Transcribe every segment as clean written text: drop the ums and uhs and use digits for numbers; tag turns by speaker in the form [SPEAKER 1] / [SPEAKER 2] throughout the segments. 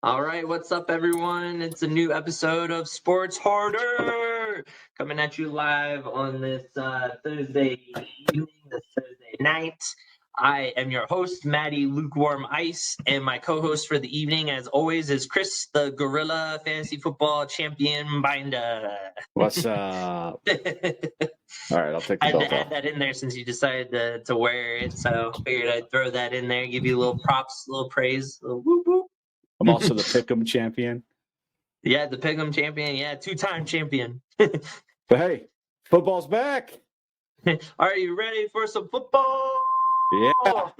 [SPEAKER 1] All right, what's up, everyone? It's a new episode of Sports Harder coming at you live on this Thursday evening, this Thursday night. I am your host, Maddie Lukewarm Ice, and my co-host for the evening, as always, is Chris, the Gorilla Fantasy Football Champion Binder.
[SPEAKER 2] What's up? All right, I'll take the
[SPEAKER 1] I had
[SPEAKER 2] belt
[SPEAKER 1] to add
[SPEAKER 2] off.
[SPEAKER 1] that in there since you decided to wear it, so figured I'd throw that in there, give you a little props, a little praise, a little whoop whoop.
[SPEAKER 2] I'm also the Pick'em champion.
[SPEAKER 1] Yeah, the Pick'em champion. Yeah, two-time champion.
[SPEAKER 2] But hey, football's back.
[SPEAKER 1] Are you ready for some football?
[SPEAKER 2] Yeah.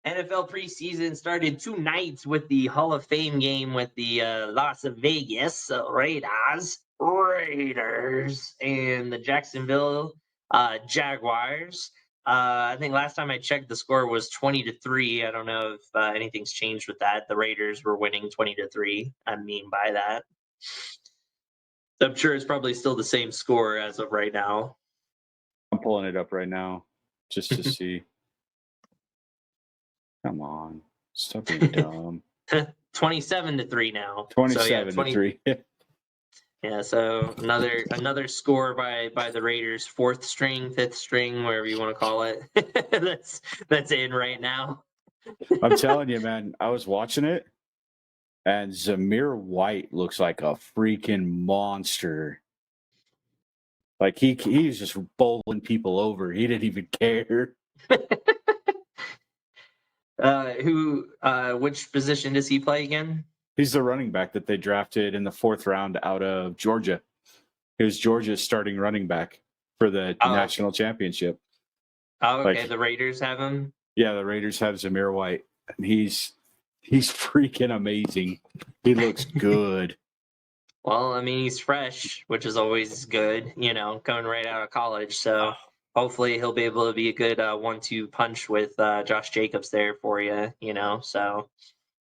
[SPEAKER 1] NFL preseason started tonight with the Hall of Fame game with the Las Vegas Raiders and the Jacksonville Jaguars. I think last time I checked, the score was 20-3. I don't know if anything's changed with that. The Raiders were winning 20-3. I mean by that. I'm sure it's probably still the same score as of right now.
[SPEAKER 2] I'm pulling it up right now just to see. Come on. Stop being dumb.
[SPEAKER 1] 27-3 now.
[SPEAKER 2] 27-3.
[SPEAKER 1] Yeah, so another score by the Raiders, fourth string, fifth string, whatever you want to call it. that's in right now.
[SPEAKER 2] I'm telling you, man, I was watching it, and Zamir White looks like a freaking monster. Like he's just bowling people over. He didn't even care.
[SPEAKER 1] Which position does he play again?
[SPEAKER 2] He's the running back that they drafted in the 4th round out of Georgia. He was Georgia's starting running back for the national championship.
[SPEAKER 1] Oh, okay. The Raiders have him?
[SPEAKER 2] Yeah, the Raiders have Zamir White. And he's freaking amazing. He looks good.
[SPEAKER 1] Well, I mean, he's fresh, which is always good, coming right out of college. So hopefully he'll be able to be a good 1-2 punch with Josh Jacobs there for you, so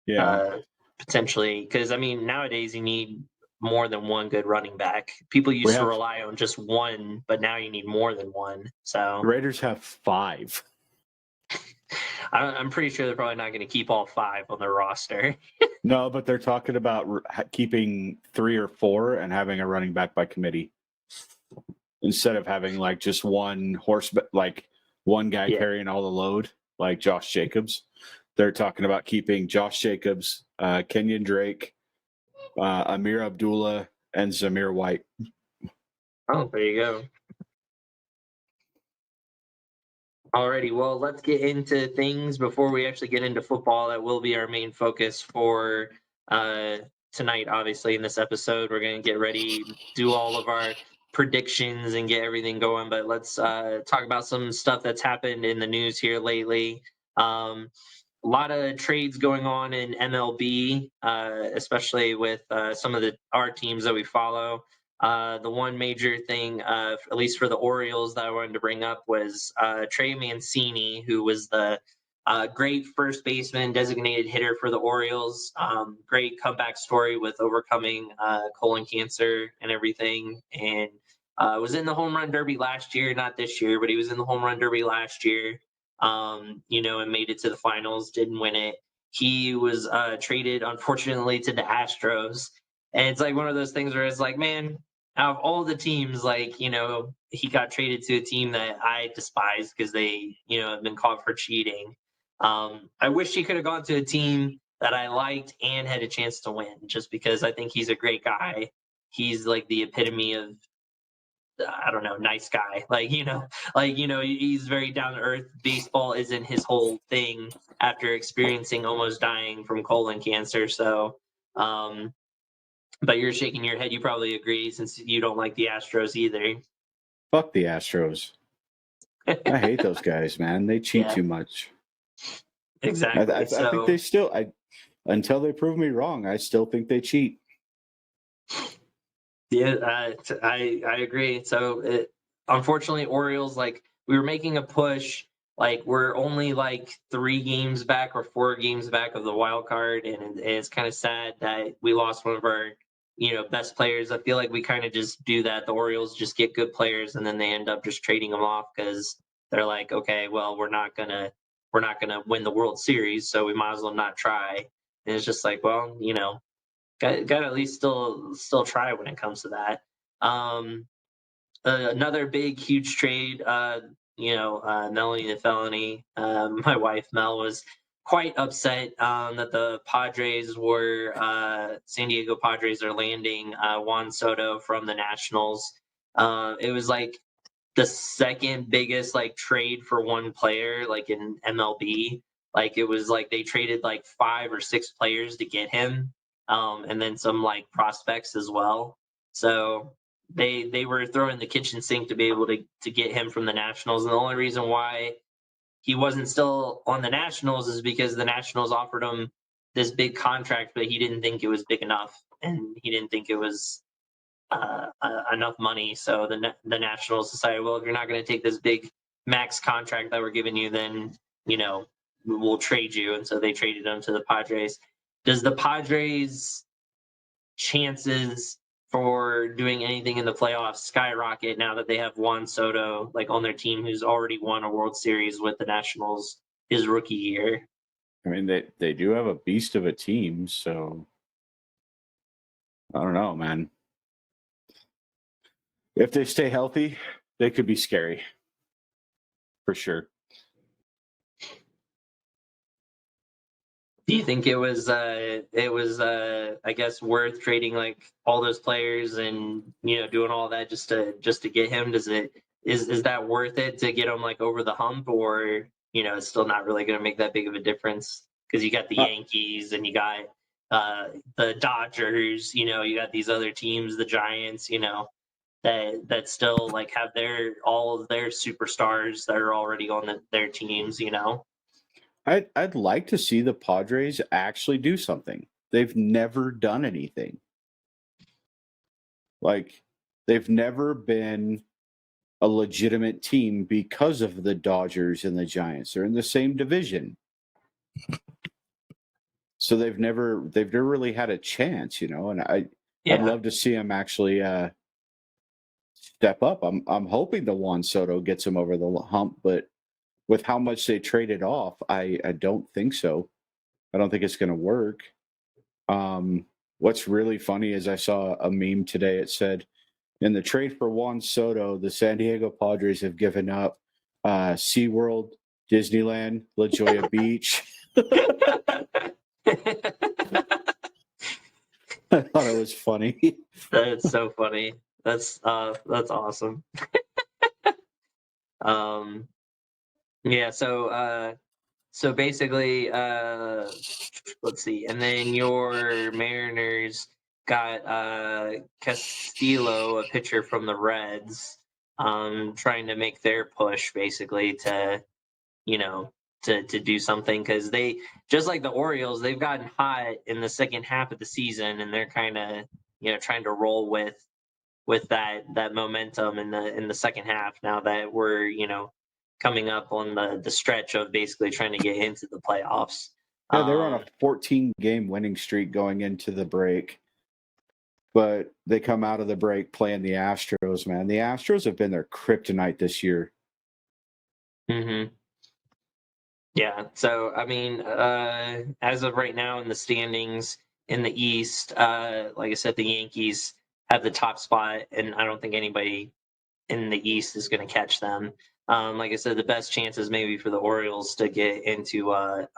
[SPEAKER 2] yeah,
[SPEAKER 1] potentially, because I mean, nowadays you need more than one good running back. People used to rely on just one, but now you need more than one. So
[SPEAKER 2] the Raiders have 5.
[SPEAKER 1] I'm pretty sure they're probably not going to keep all 5 on their roster.
[SPEAKER 2] No, but they're talking about keeping 3 or 4 and having a running back by committee instead of having like just one one guy carrying all the load, like Josh Jacobs. They're talking about keeping Josh Jacobs, Kenyon Drake, Amir Abdullah, and Zamir White.
[SPEAKER 1] Oh, there you go. Alrighty, well, let's get into things before we actually get into football. That will be our main focus for tonight, obviously, in this episode. We're going to get ready, do all of our predictions and get everything going. But let's talk about some stuff that's happened in the news here lately. A lot of trades going on in MLB, especially with some of our teams that we follow. The one major thing, at least for the Orioles, that I wanted to bring up was Trey Mancini, who was the great first baseman, designated hitter for the Orioles. Great comeback story with overcoming colon cancer and everything. And was in the home run derby last year, not this year, but he was in the home run derby last year. And made it to the finals, didn't win it. He was traded, unfortunately, to the Astros. And it's like one of those things where it's like, man, out of all the teams, he got traded to a team that I despise because they, have been caught for cheating. I wish he could have gone to a team that I liked and had a chance to win, just because I think he's a great guy. He's like the epitome of, I don't know, nice guy. He's very down to earth. Baseball isn't his whole thing after experiencing almost dying from colon cancer. So, but you're shaking your head. You probably agree since you don't like the Astros either.
[SPEAKER 2] Fuck the Astros. I hate those guys, man. They cheat too much.
[SPEAKER 1] Exactly.
[SPEAKER 2] I think they still, until they prove me wrong, I still think they cheat.
[SPEAKER 1] Yeah, I agree. So, unfortunately, Orioles, we were making a push. We're only 3 games back or 4 games back of the wild card, and it's kind of sad that we lost one of our best players. I feel like we kind of just do that. The Orioles just get good players, and then they end up just trading them off because they're like, okay, well, we're not gonna win the World Series, so we might as well not try. And it's just like, well, got to at least still try when it comes to that. Um, Another big, huge trade. Melanie the Felony, my wife Mel, was quite upset that the San Diego Padres are landing Juan Soto from the Nationals. It was like the second biggest like trade for one player like in MLB. Like it was like they traded like 5 or 6 players to get him, and then some like prospects as well. So they were throwing the kitchen sink to be able to get him from the Nationals, and the only reason why he wasn't still on the Nationals is because the Nationals offered him this big contract, but he didn't think it was big enough, and he didn't think it was enough money. So the Nationals decided, well, if you're not going to take this big max contract that we're giving you, then we'll trade you. And so they traded him to the Padres. Does the Padres' chances for doing anything in the playoffs skyrocket now that they have Juan Soto like on their team, who's already won a World Series with the Nationals his rookie year?
[SPEAKER 2] I mean, they do have a beast of a team, so I don't know, man. If they stay healthy, they could be scary for sure.
[SPEAKER 1] Do you think I guess worth trading like all those players and doing all that just to get him? Is that worth it to get him like over the hump, or it's still not really going to make that big of a difference because you got the
[SPEAKER 2] Uh,
[SPEAKER 1] Yankees and you got the Dodgers, you got these other teams, the Giants, that still like have all of their superstars that are already on their teams.
[SPEAKER 2] I'd like to see the Padres actually do something. They've never done anything. Like they've never been a legitimate team because of the Dodgers and the Giants. They're in the same division. So they've never really had a chance, and I'd
[SPEAKER 1] Yeah.
[SPEAKER 2] love to see them actually step up. I'm hoping the Juan Soto gets him over the hump, but with how much they traded off, I don't think so. I don't think it's going to work. What's really funny is I saw a meme today. It said, in the trade for Juan Soto, the San Diego Padres have given up SeaWorld, Disneyland, La Jolla Beach. I thought it was funny.
[SPEAKER 1] That's so funny. That's awesome. um yeah, so basically let's see. And then your Mariners got Castillo, a pitcher from the Reds, trying to make their push basically to you know, to do something because they just like the Orioles, they've gotten hot in the second half of the season, and they're kind of trying to roll with that momentum in the second half. Now that we're coming up on the stretch of basically trying to get into the playoffs.
[SPEAKER 2] Yeah, they were on a
[SPEAKER 1] Um,
[SPEAKER 2] 14-game winning streak going into the break, but they come out of the break playing the Astros, man. The Astros have been their kryptonite this year.
[SPEAKER 1] mhm. Yeah. So I mean, as of right now in the standings in the East, like I said, the Yankees have the top spot, and I don't think anybody in the East is going to catch them. Like I said, the best chances maybe for the Orioles to get into a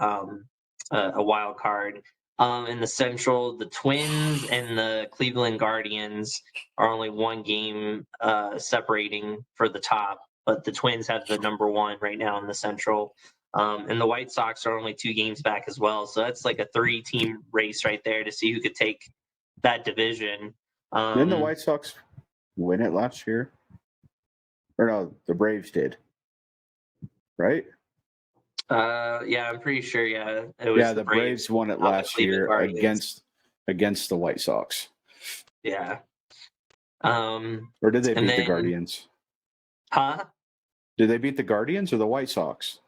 [SPEAKER 1] wild card. In the Central, the Twins and the Cleveland Guardians are only one game separating for the top, but the Twins have the number one right now in the Central. And the White Sox are only 2 games back as well. So that's like a 3-team race right there to see who could take that division.
[SPEAKER 2] Didn't the White Sox win it last year? Or no, the Braves did, right?
[SPEAKER 1] Yeah, I'm pretty sure. Yeah, it
[SPEAKER 2] Yeah,
[SPEAKER 1] was the
[SPEAKER 2] the Braves
[SPEAKER 1] Braves,
[SPEAKER 2] won it
[SPEAKER 1] not the
[SPEAKER 2] last
[SPEAKER 1] Cleveland
[SPEAKER 2] year
[SPEAKER 1] Guardians.
[SPEAKER 2] against the White Sox.
[SPEAKER 1] Yeah.
[SPEAKER 2] Or did they
[SPEAKER 1] And
[SPEAKER 2] beat the
[SPEAKER 1] then,
[SPEAKER 2] Guardians?
[SPEAKER 1] huh?
[SPEAKER 2] Did they beat the Guardians or the White Sox?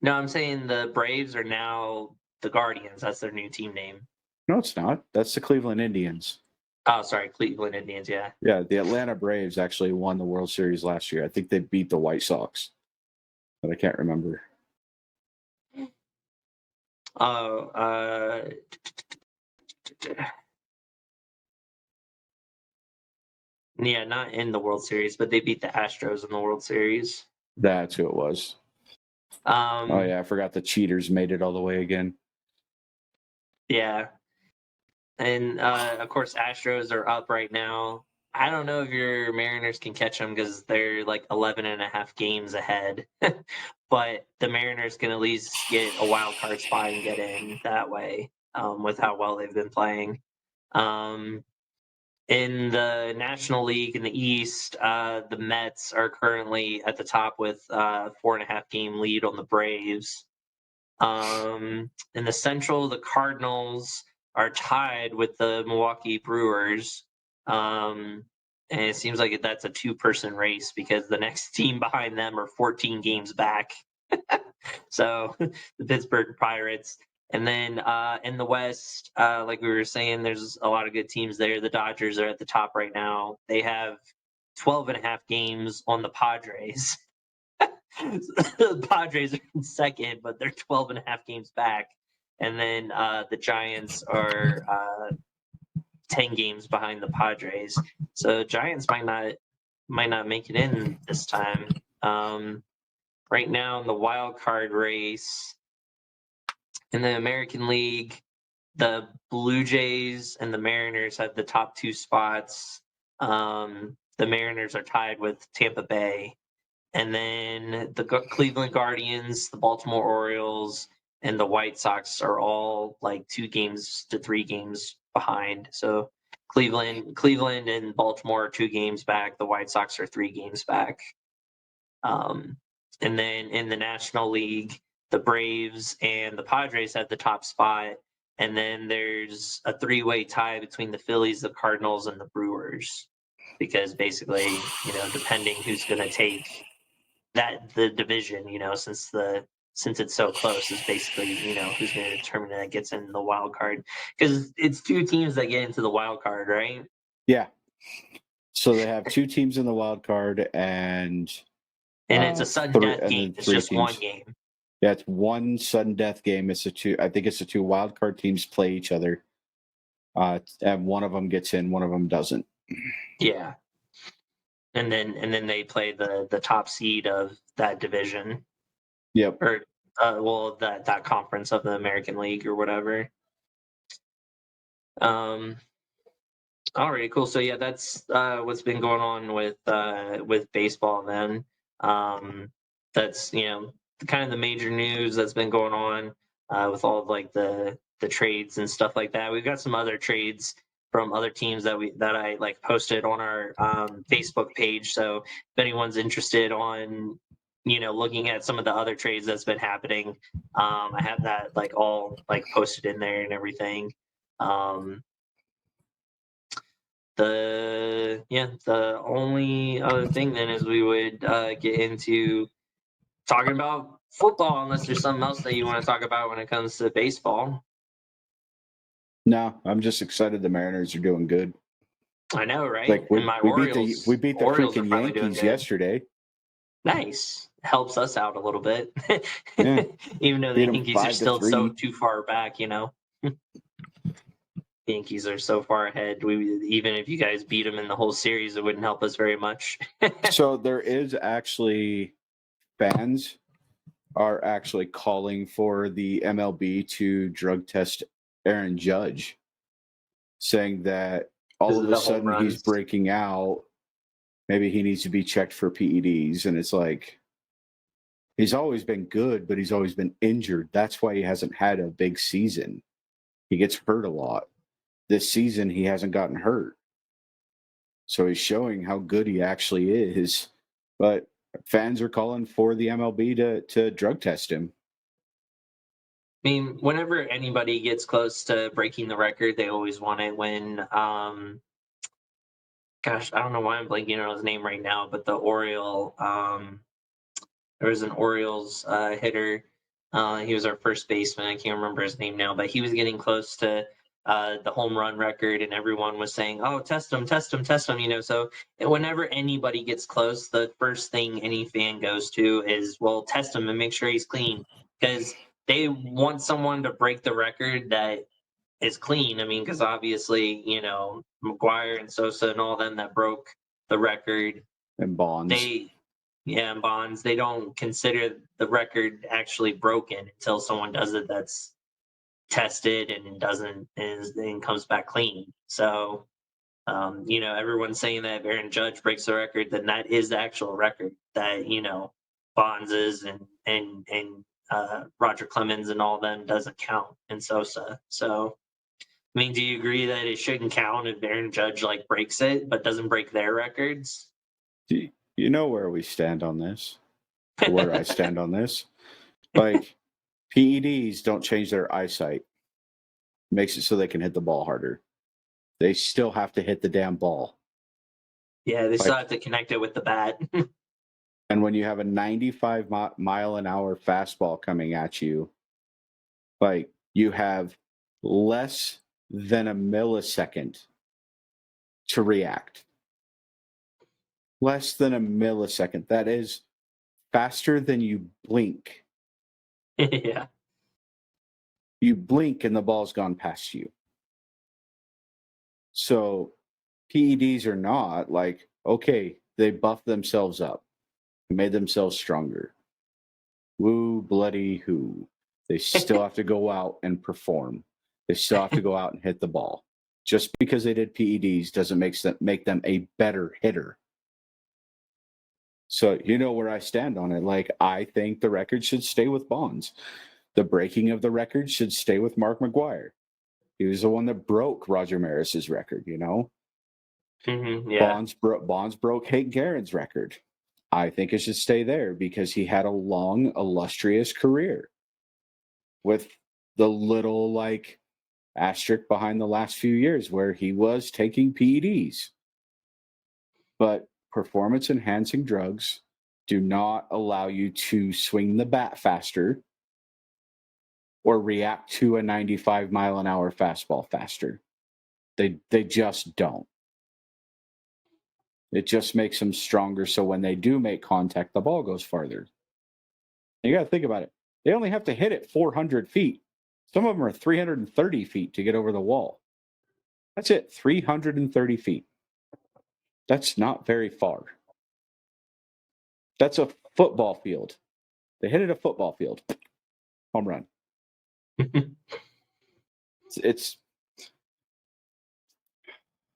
[SPEAKER 1] No, I'm saying the Braves are now the Guardians. That's their new team name.
[SPEAKER 2] No, it's not. That's the Cleveland Indians.
[SPEAKER 1] Oh, sorry, Cleveland Indians. Yeah.
[SPEAKER 2] Yeah, the Atlanta Braves actually won the World Series last year. I think they beat the White Sox, but I can't remember.
[SPEAKER 1] Oh, yeah, not in the World Series, but they beat the Astros in the World Series.
[SPEAKER 2] That's who it was. Oh yeah, I forgot the cheaters made it all the way again.
[SPEAKER 1] Yeah. And of course, Astros are up right now. I don't know if your Mariners can catch them because they're like 11 and a half games ahead. But the Mariners can at least get a wild card spot and get in that way with how well they've been playing. Um, in the National League in the East, the Mets are currently at the top with 4.5 game lead on the Braves. In the Central, the Cardinals are tied with the Milwaukee Brewers. And it seems like that's a two-person race because the next team behind them are 14 games back. So the Pittsburgh Pirates. And then in the West, like we were saying, there's a lot of good teams there. The Dodgers are at the top right now. They have 12 and a half games on the Padres. The Padres are in second, but they're 12 and a half games back. And then the Giants are 10 games behind the Padres. So Giants might not make it in this time. Right now in the wild card race in the American League, the Blue Jays and the Mariners have the top two spots. The Mariners are tied with Tampa Bay. And then the Cleveland Guardians, the Baltimore Orioles, and the White Sox are all like 2 games to 3 games behind. So Cleveland and Baltimore are 2 games back. The White Sox are 3 games back. And then in the National League, the Braves and the Padres have the top spot. And then there's a 3-way tie between the Phillies, the Cardinals, and the Brewers. Because basically, depending who's going to take the division, since it's so close, is basically who's going to determine that gets in the wild card, because it's 2 teams that get into the wild card, right?
[SPEAKER 2] Yeah. So they have 2 teams in the wild card, and
[SPEAKER 1] it's a sudden death game. It's just
[SPEAKER 2] teams.
[SPEAKER 1] 1 game.
[SPEAKER 2] Yeah, it's 1 sudden death game. It's I think it's the 2 wild card teams play each other, and one of them gets in, one of them doesn't.
[SPEAKER 1] Yeah. And then they play the top seed of that division.
[SPEAKER 2] Yep.
[SPEAKER 1] Or that conference of the American League or whatever. All right, cool. So yeah, that's what's been going on with baseball. Then that's kind of the major news that's been going on with all of like the trades and stuff like that. We've got some other trades from other teams that I like posted on our Facebook page. So if anyone's interested on looking at some of the other trades that's been happening, I have that like all like posted in there and everything. The only other thing then is we would get into talking about football, unless there's something else that you want to talk about when it comes to baseball.
[SPEAKER 2] No, I'm just excited the Mariners are doing good.
[SPEAKER 1] I know, right?
[SPEAKER 2] Like we beat the
[SPEAKER 1] Orioles
[SPEAKER 2] freaking Yankees yesterday.
[SPEAKER 1] Nice. Helps us out a little bit.
[SPEAKER 2] Yeah.
[SPEAKER 1] Even though the Yankees are still so too far back, Yankees are so far ahead. Even if you guys beat them in the whole series, it wouldn't help us very much.
[SPEAKER 2] So there is actually fans are actually calling for the MLB to drug test Aaron Judge, saying that all of a sudden he's breaking out. Maybe he needs to be checked for PEDs. And it's like, he's always been good, but he's always been injured. That's why he hasn't had a big season. He gets hurt a lot. This season, he hasn't gotten hurt. So he's showing how good he actually is. But fans are calling for the MLB to drug test him.
[SPEAKER 1] I mean, whenever anybody gets close to breaking the record, they always want it when, gosh, I don't know why I'm blanking on his name right now, but the Oriole, there was an Orioles hitter. He was our first baseman. I can't remember his name now, but he was getting close to the home run record, and everyone was saying, "Oh, test him, test him, test him." So whenever anybody gets close, the first thing any fan goes to is, "Well, test him and make sure he's clean," because they want someone to break the record that is clean. I mean, because obviously, McGuire and Sosa and all them that broke the record,
[SPEAKER 2] And Bonds.
[SPEAKER 1] and Bonds, they don't consider the record actually broken until someone does it that's tested and doesn't and comes back clean. So, everyone's saying that if Aaron Judge breaks the record, then that is the actual record that Bonds is and Roger Clemens and all them doesn't count in Sosa. So, I mean, do you agree that it shouldn't count if Aaron Judge breaks it, but doesn't break their records?
[SPEAKER 2] You know where we stand on this? Where I stand on this? Like, PEDs don't change their eyesight. Makes it so they can hit the ball harder. They still have to hit the damn ball.
[SPEAKER 1] Yeah, they still have to connect it with the bat.
[SPEAKER 2] And when you have a 95 mile an hour fastball coming at you, you have less than a millisecond to react. Less than a millisecond. That is faster than you blink.
[SPEAKER 1] Yeah.
[SPEAKER 2] You blink and the ball's gone past you. So PEDs are not okay, they buffed themselves up, made themselves stronger. Woo, bloody who. They still have to go out and perform. They still have to go out and hit the ball. Just because they did PEDs doesn't make them a better hitter. So you know where I stand on it. I think the record should stay with Bonds. The breaking of the record should stay with Mark McGuire. He was the one that broke Roger Maris's record,
[SPEAKER 1] Mm-hmm, yeah.
[SPEAKER 2] Bonds broke Hank Aaron's record. I think it should stay there because he had a long, illustrious career with the little asterisk behind the last few years where he was taking PEDs. But performance enhancing drugs do not allow you to swing the bat faster or react to a 95 mile an hour fastball faster. They just don't. It just makes them stronger. So when they do make contact, the ball goes farther. You got to think about it. They only have to hit it 400 feet. Some of them are 330 feet to get over the wall. That's it, 330 feet. That's not very far. That's a football field. They hit it a football field. Home run.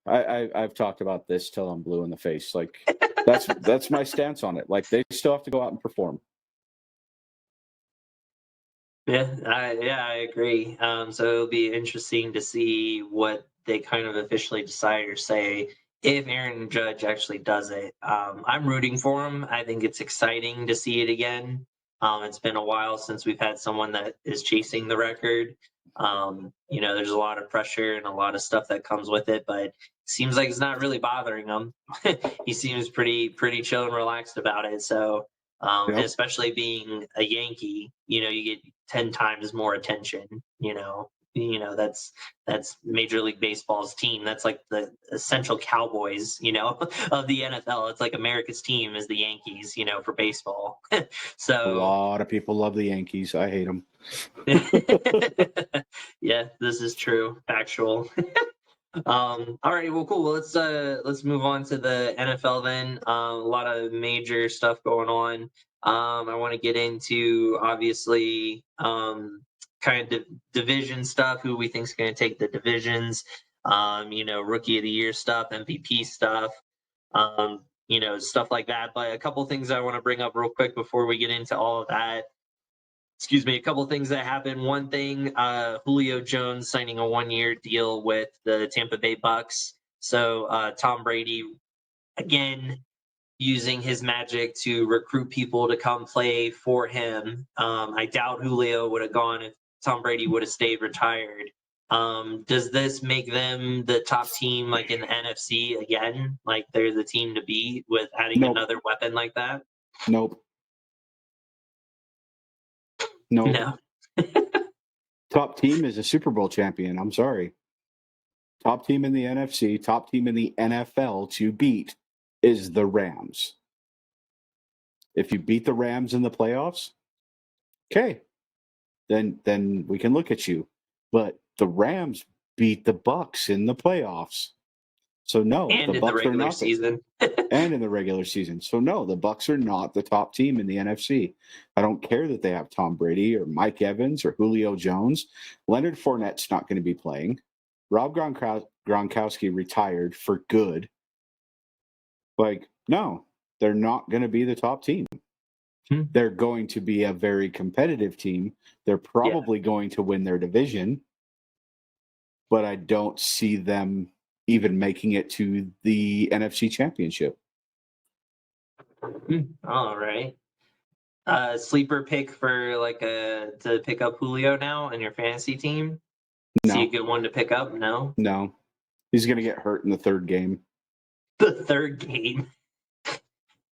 [SPEAKER 2] I've talked about this till I'm blue in the face. That's my stance on it. They still have to go out and perform.
[SPEAKER 1] Yeah, I agree. So it'll be interesting to see what they kind of officially decide or say if Aaron Judge actually does it. I'm rooting for him. I think it's exciting to see it again. It's been a while since we've had someone that is chasing the record. There's a lot of pressure and a lot of stuff that comes with it, but it seems like it's not really bothering him. He seems pretty chill and relaxed about it. So and especially being a Yankee, you get 10 times more attention. That's Major League Baseball's team. That's like the essential Cowboys, of the NFL. It's like America's team is the Yankees, for baseball. So
[SPEAKER 2] a lot of people love the Yankees. I hate them.
[SPEAKER 1] Yeah, this is true. Factual. All right, well, cool. Well, let's move on to the NFL then. A lot of major stuff going on. I want to get into obviously kind of division stuff. Who we think is going to take the divisions. Rookie of the year stuff, MVP stuff. Stuff like that. But a couple things I want to bring up real quick before we get into all of that. Excuse me, a couple things that happened. One thing, Julio Jones signing a 1-year deal with the Tampa Bay Bucks. So Tom Brady, again, using his magic to recruit people to come play for him. I doubt Julio would have gone if Tom Brady would have stayed retired. Does this make them the top team in the NFC again? Like they're the team to beat with adding another weapon like that?
[SPEAKER 2] Nope.
[SPEAKER 1] No.
[SPEAKER 2] Top team is a Super Bowl champion. I'm sorry. Top team in the NFC, top team in the NFL to beat is the Rams. If you beat the Rams in the playoffs, okay. then we can look at you. But the Rams beat the Bucks in the playoffs. So no,
[SPEAKER 1] And
[SPEAKER 2] the
[SPEAKER 1] in the
[SPEAKER 2] Bucks are
[SPEAKER 1] regular
[SPEAKER 2] not
[SPEAKER 1] season.
[SPEAKER 2] and in the regular season. So no, the Bucks are not the top team in the NFC. I don't care that they have Tom Brady or Mike Evans or Julio Jones. Leonard Fournette's not going to be playing. Rob Gronkowski retired for good. Like, no, they're not going to be the top team. They're going to be a very competitive team. They're probably going to win their division, but I don't see them even making it to the NFC Championship.
[SPEAKER 1] All right. Sleeper pick for to pick up Julio now in your fantasy team? See a good one to pick up? No?
[SPEAKER 2] No. He's going to get hurt in the third game.
[SPEAKER 1] The third game?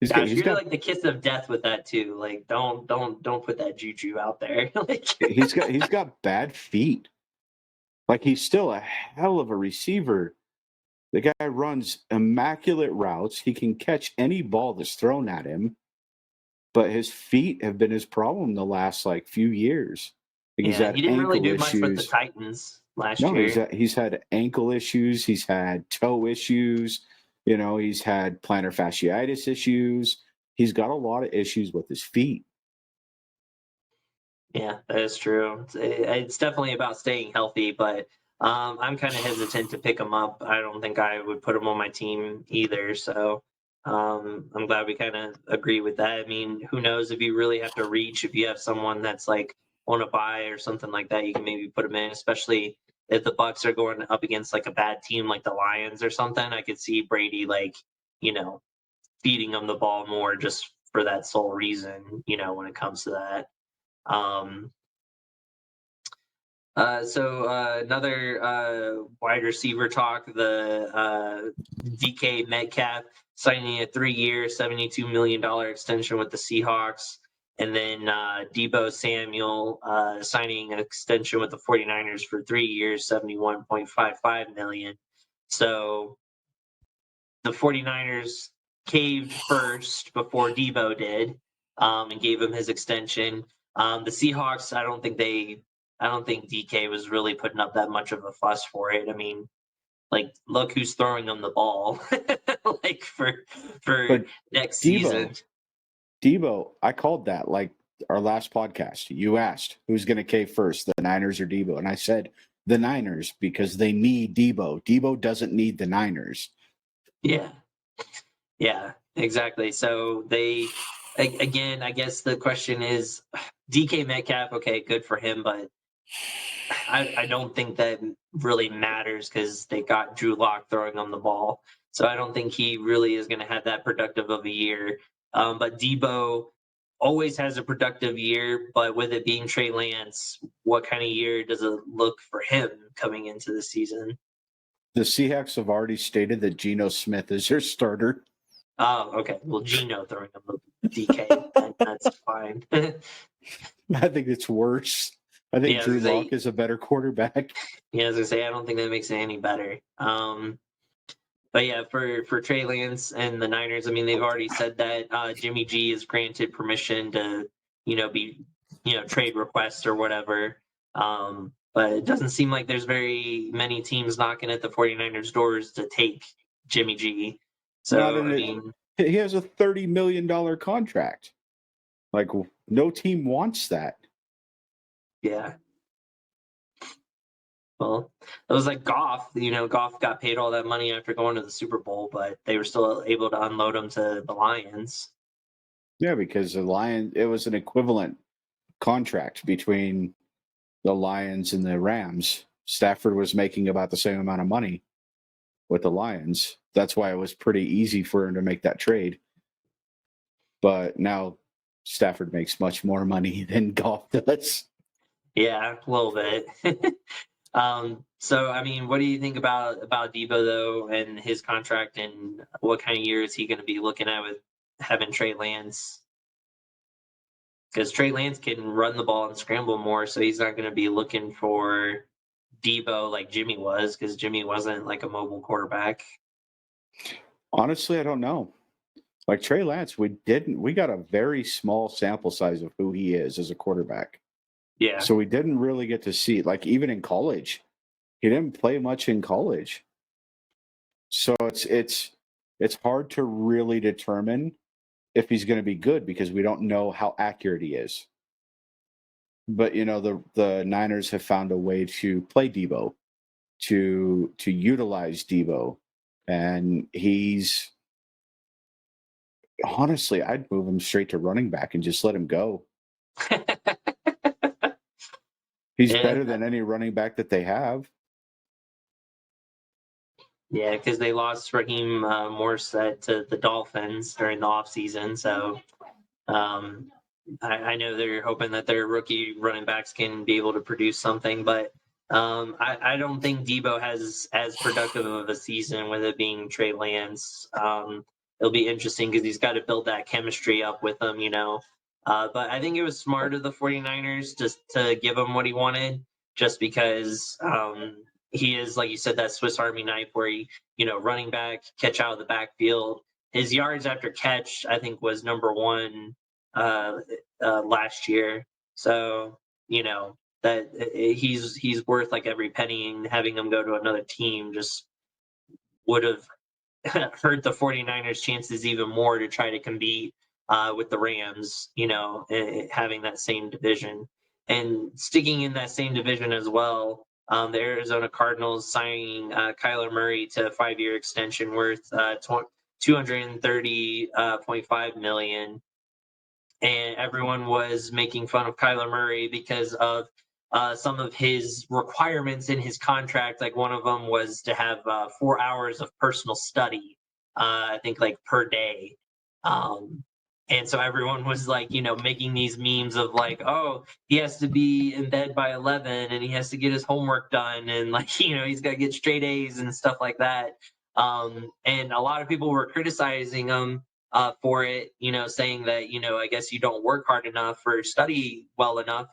[SPEAKER 1] Gosh, you're
[SPEAKER 2] got,
[SPEAKER 1] like the kiss of death with that too. Like, don't put that juju out there.
[SPEAKER 2] he's got bad feet. Like, he's still a hell of a receiver. The guy runs immaculate routes. He can catch any ball that's thrown at him, but his feet have been his problem the last few years.
[SPEAKER 1] He didn't really do much with the Titans last year.
[SPEAKER 2] He's had ankle issues. He's had toe issues. He's had plantar fasciitis issues. He's got a lot of issues with his feet.
[SPEAKER 1] Yeah, that is true. It's definitely about staying healthy, but I'm kind of hesitant to pick him up. I don't think I would put him on my team either. So I'm glad we kind of agree with that. I mean, who knows if you really have to reach, if you have someone that's on a bye or something like that, you can maybe put him in, especially if the Bucks are going up against a bad team like the Lions or something. I could see Brady feeding him the ball more just for that sole reason, when it comes to that. Another wide receiver talk, the DK Metcalf signing a 3-year, $72 million extension with the Seahawks. And then Deebo Samuel signing an extension with the 49ers for 3 years, $71.55 million. So the 49ers caved first before Deebo did, and gave him his extension. The Seahawks, I don't think DK was really putting up that much of a fuss for it. I mean, look who's throwing them the ball, for next season.
[SPEAKER 2] Deebo, I called that our last podcast. You asked who's going to cave first, the Niners or Deebo, and I said the Niners because they need Deebo. Deebo doesn't need the Niners.
[SPEAKER 1] Yeah, exactly. So again, I guess the question is DK Metcalf, okay, good for him, but I don't think that really matters because they got Drew Lock throwing on the ball. So I don't think he really is going to have that productive of a year. But Deebo always has a productive year, but with it being Trey Lance, what kind of year does it look for him coming into the season?
[SPEAKER 2] The Seahawks have already stated that Geno Smith is their starter.
[SPEAKER 1] Oh, okay. Well, Geno throwing him the DK, that's fine.
[SPEAKER 2] I think it's worse. I think Drew Lock is a better quarterback.
[SPEAKER 1] Yeah, as I say, I don't think that makes it any better. But yeah, for Trey Lance and the Niners, I mean, they've already said that Jimmy G is granted permission to, be, trade requests or whatever. But it doesn't seem like there's very many teams knocking at the 49ers doors to take Jimmy G. So,
[SPEAKER 2] he has a $30 million contract. No team wants that.
[SPEAKER 1] Yeah. Well, it was like Goff. Goff got paid all that money after going to the Super Bowl, but they were still able to unload him to the Lions.
[SPEAKER 2] Yeah, because it was an equivalent contract between the Lions and the Rams. Stafford was making about the same amount of money with the Lions. That's why it was pretty easy for him to make that trade. But now Stafford makes much more money than Goff does.
[SPEAKER 1] Yeah, a little bit. So, I mean, what do you think about Deebo, though, and his contract, and what kind of year is he going to be looking at with having Trey Lance? Because Trey Lance can run the ball and scramble more, so he's not going to be looking for Deebo like Jimmy was, because Jimmy wasn't like a mobile quarterback.
[SPEAKER 2] Honestly, I don't know. Trey Lance, we got a very small sample size of who he is as a quarterback.
[SPEAKER 1] Yeah.
[SPEAKER 2] So we didn't really get to see, like, even in college, he didn't play much in college. So it's hard to really determine if he's going to be good because we don't know how accurate he is. But the Niners have found a way to play Debo, to utilize Debo, and he's honestly, I'd move him straight to running back and just let him go. He's better
[SPEAKER 1] Yeah.
[SPEAKER 2] than any running back that they have.
[SPEAKER 1] Yeah, because they lost Raheem Morset to the Dolphins during the offseason. So I know they're hoping that their rookie running backs can be able to produce something, but I don't think Debo has as productive of a season with it being Trey Lance. It'll be interesting because he's got to build that chemistry up with them, But I think it was smart of the 49ers just to give him what he wanted, just because he is, like you said, that Swiss Army knife where he, running back, catch out of the backfield. His yards after catch, I think, was number one uh, last year. So that he's worth like every penny, and having him go to another team just would have hurt the 49ers chances even more to try to compete with the Rams, having that same division. And sticking in that same division as well, the Arizona Cardinals signing Kyler Murray to a 5-year extension worth 230.5 million, and everyone was making fun of Kyler Murray because of some of his requirements in his contract. Like one of them was to have 4 hours of personal study, I think like per day. Um, and so everyone was like, making these memes of like, oh, he has to be in bed by 11 and he has to get his homework done. And like, he's got to get straight A's and stuff like that. And a lot of people were criticizing him for it, saying that, I guess you don't work hard enough or study well enough.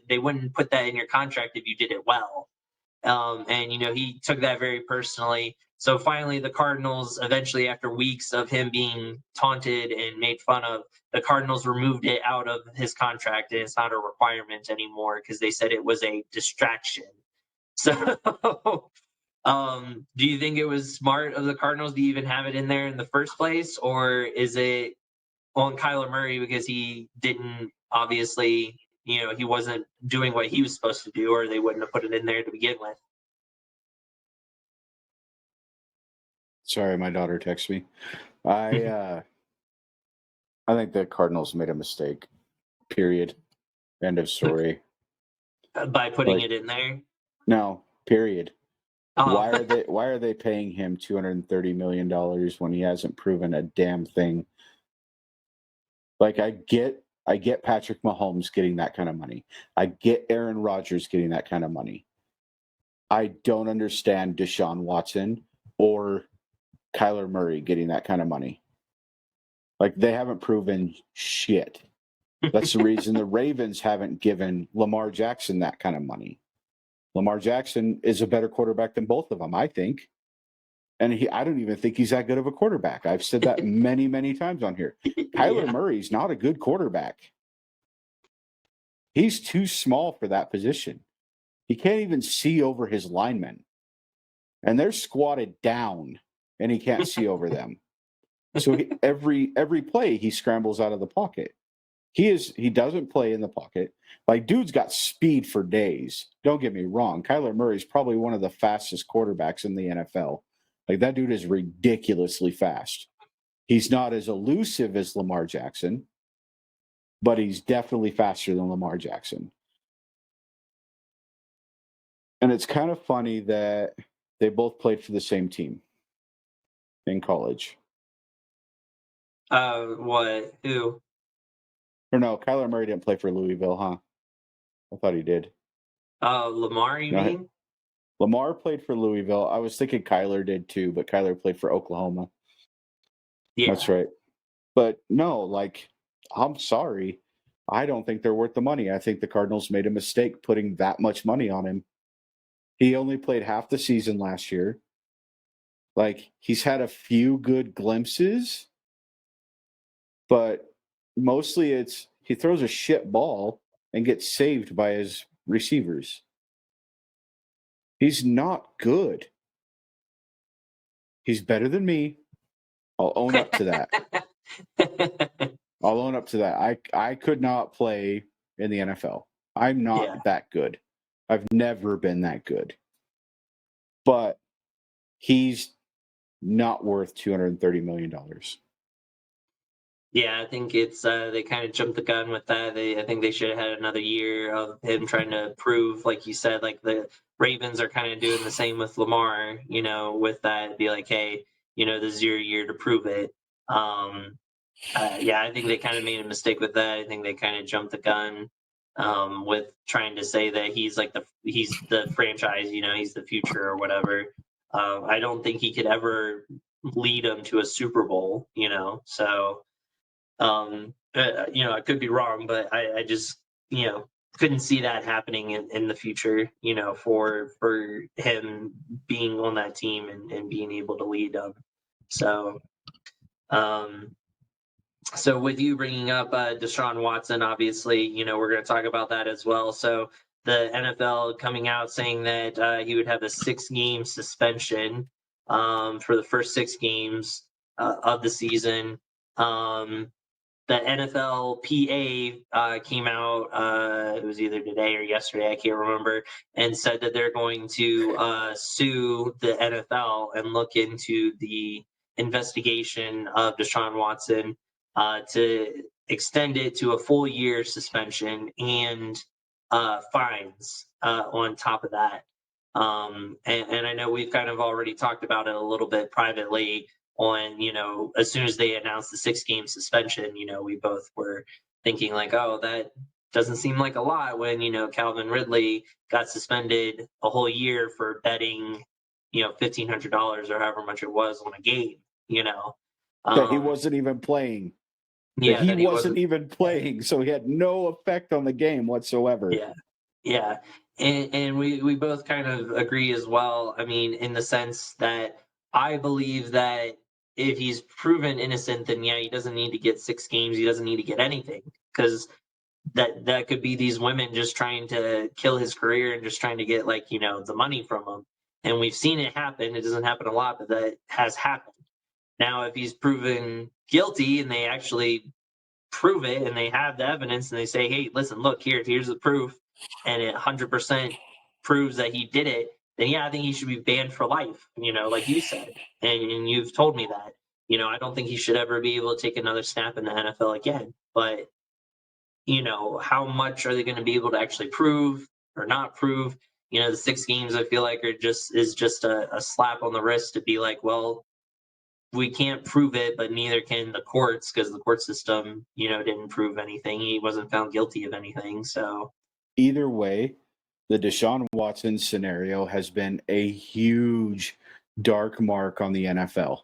[SPEAKER 1] They wouldn't put that in your contract if you did it well. And, he took that very personally. So finally, the Cardinals, eventually, after weeks of him being taunted and made fun of, the Cardinals removed it out of his contract, and it's not a requirement anymore because they said it was a distraction. So do you think it was smart of the Cardinals to even have it in there in the first place, or is it on Kyler Murray because he didn't obviously, he wasn't doing what he was supposed to do, or they wouldn't have put it in there to begin with?
[SPEAKER 2] Sorry, my daughter texted me. I think the Cardinals made a mistake. Period. End of story.
[SPEAKER 1] By putting
[SPEAKER 2] Like,
[SPEAKER 1] it in there.
[SPEAKER 2] no, period.
[SPEAKER 1] Oh.
[SPEAKER 2] Why are they paying him $230 million when he hasn't proven a damn thing? Like, I get Patrick Mahomes getting that kind of money. I get Aaron Rodgers getting that kind of money. I don't understand Deshaun Watson or Kyler Murray getting that kind of money. Like, they haven't proven shit. That's the reason the Ravens haven't given Lamar Jackson that kind of money. Lamar Jackson is a better quarterback than both of them, I think. And I don't even think he's that good of a quarterback. I've said that many, many times on here. Kyler
[SPEAKER 1] Yeah.
[SPEAKER 2] Murray's not a good quarterback. He's too small for that position. He can't even see over his linemen. And they're squatted down, and he can't see over them. So every play, he scrambles out of the pocket. He doesn't play in the pocket. Like, dude's got speed for days. Don't get me wrong. Kyler Murray's probably one of the fastest quarterbacks in the NFL. Like, that dude is ridiculously fast. He's not as elusive as Lamar Jackson, but he's definitely faster than Lamar Jackson. And it's kind of funny that they both played for the same team in college.
[SPEAKER 1] What? Who?
[SPEAKER 2] Or no, Kyler Murray didn't play for Louisville, huh? I thought he did.
[SPEAKER 1] Lamar, you
[SPEAKER 2] No,
[SPEAKER 1] mean?
[SPEAKER 2] Lamar played for Louisville. I was thinking Kyler did too, but Kyler played for Oklahoma. That's
[SPEAKER 1] Yeah.
[SPEAKER 2] right. But no, like, I'm sorry. I don't think they're worth the money. I think the Cardinals made a mistake putting that much money on him. He only played half the season last year. Like, he's had a few good glimpses, but mostly he throws a shit ball and get saved by his receivers. He's not good. He's better than me. I'll own up to that. I'll own up to that. I could not play in the NFL. I'm not that good. I've never been that good. But he's not worth $230 million.
[SPEAKER 1] Yeah, I think it's they kind of jumped the gun with that. I think they should have had another year of him trying to prove, like you said, like the Ravens are kind of doing the same with Lamar. With that, be like, hey, this is your year to prove it. Yeah, I think they kind of made a mistake with that. I think they kind of jumped the gun with trying to say that he's the franchise. He's the future or whatever. I don't think he could ever lead them to a Super Bowl. So. I could be wrong, but I just, couldn't see that happening in the future, for him being on that team and being able to lead them. So, um, so with you bringing up Deshaun Watson, obviously, we're going to talk about that as well. So the NFL coming out saying that he would have a 6-game suspension for the first 6 games of the season. The NFLPA came out, it was either today or yesterday, I can't remember, and said that they're going to sue the NFL and look into the investigation of Deshaun Watson to extend it to a full year suspension and fines on top of that. And I know we've kind of already talked about it a little bit privately on, as soon as they announced the 6-game suspension, we both were thinking like, oh, that doesn't seem like a lot when, Calvin Ridley got suspended a whole year for betting, $1,500 or however much it was on a game,
[SPEAKER 2] That he wasn't even playing.
[SPEAKER 1] Yeah,
[SPEAKER 2] that he wasn't even playing, so he had no effect on the game whatsoever.
[SPEAKER 1] Yeah. And we both kind of agree as well. I mean, in the sense that I believe that if he's proven innocent, then yeah, he doesn't need to get 6 games. He doesn't need to get anything because that could be these women just trying to kill his career and just trying to get the money from him. And we've seen it happen. It doesn't happen a lot, but that has happened. Now, if he's proven guilty and they actually prove it and they have the evidence and they say, hey, listen, look, here's the proof, and it 100% proves that he did it, then yeah, I think he should be banned for life, like you said. And you've told me that. I don't think he should ever be able to take another snap in the NFL again. But, how much are they going to be able to actually prove or not prove? The 6 games I feel like is just a slap on the wrist to be like, well, we can't prove it, but neither can the courts because the court system, didn't prove anything. He wasn't found guilty of anything. So
[SPEAKER 2] either way, the Deshaun Watson scenario has been a huge dark mark on the NFL.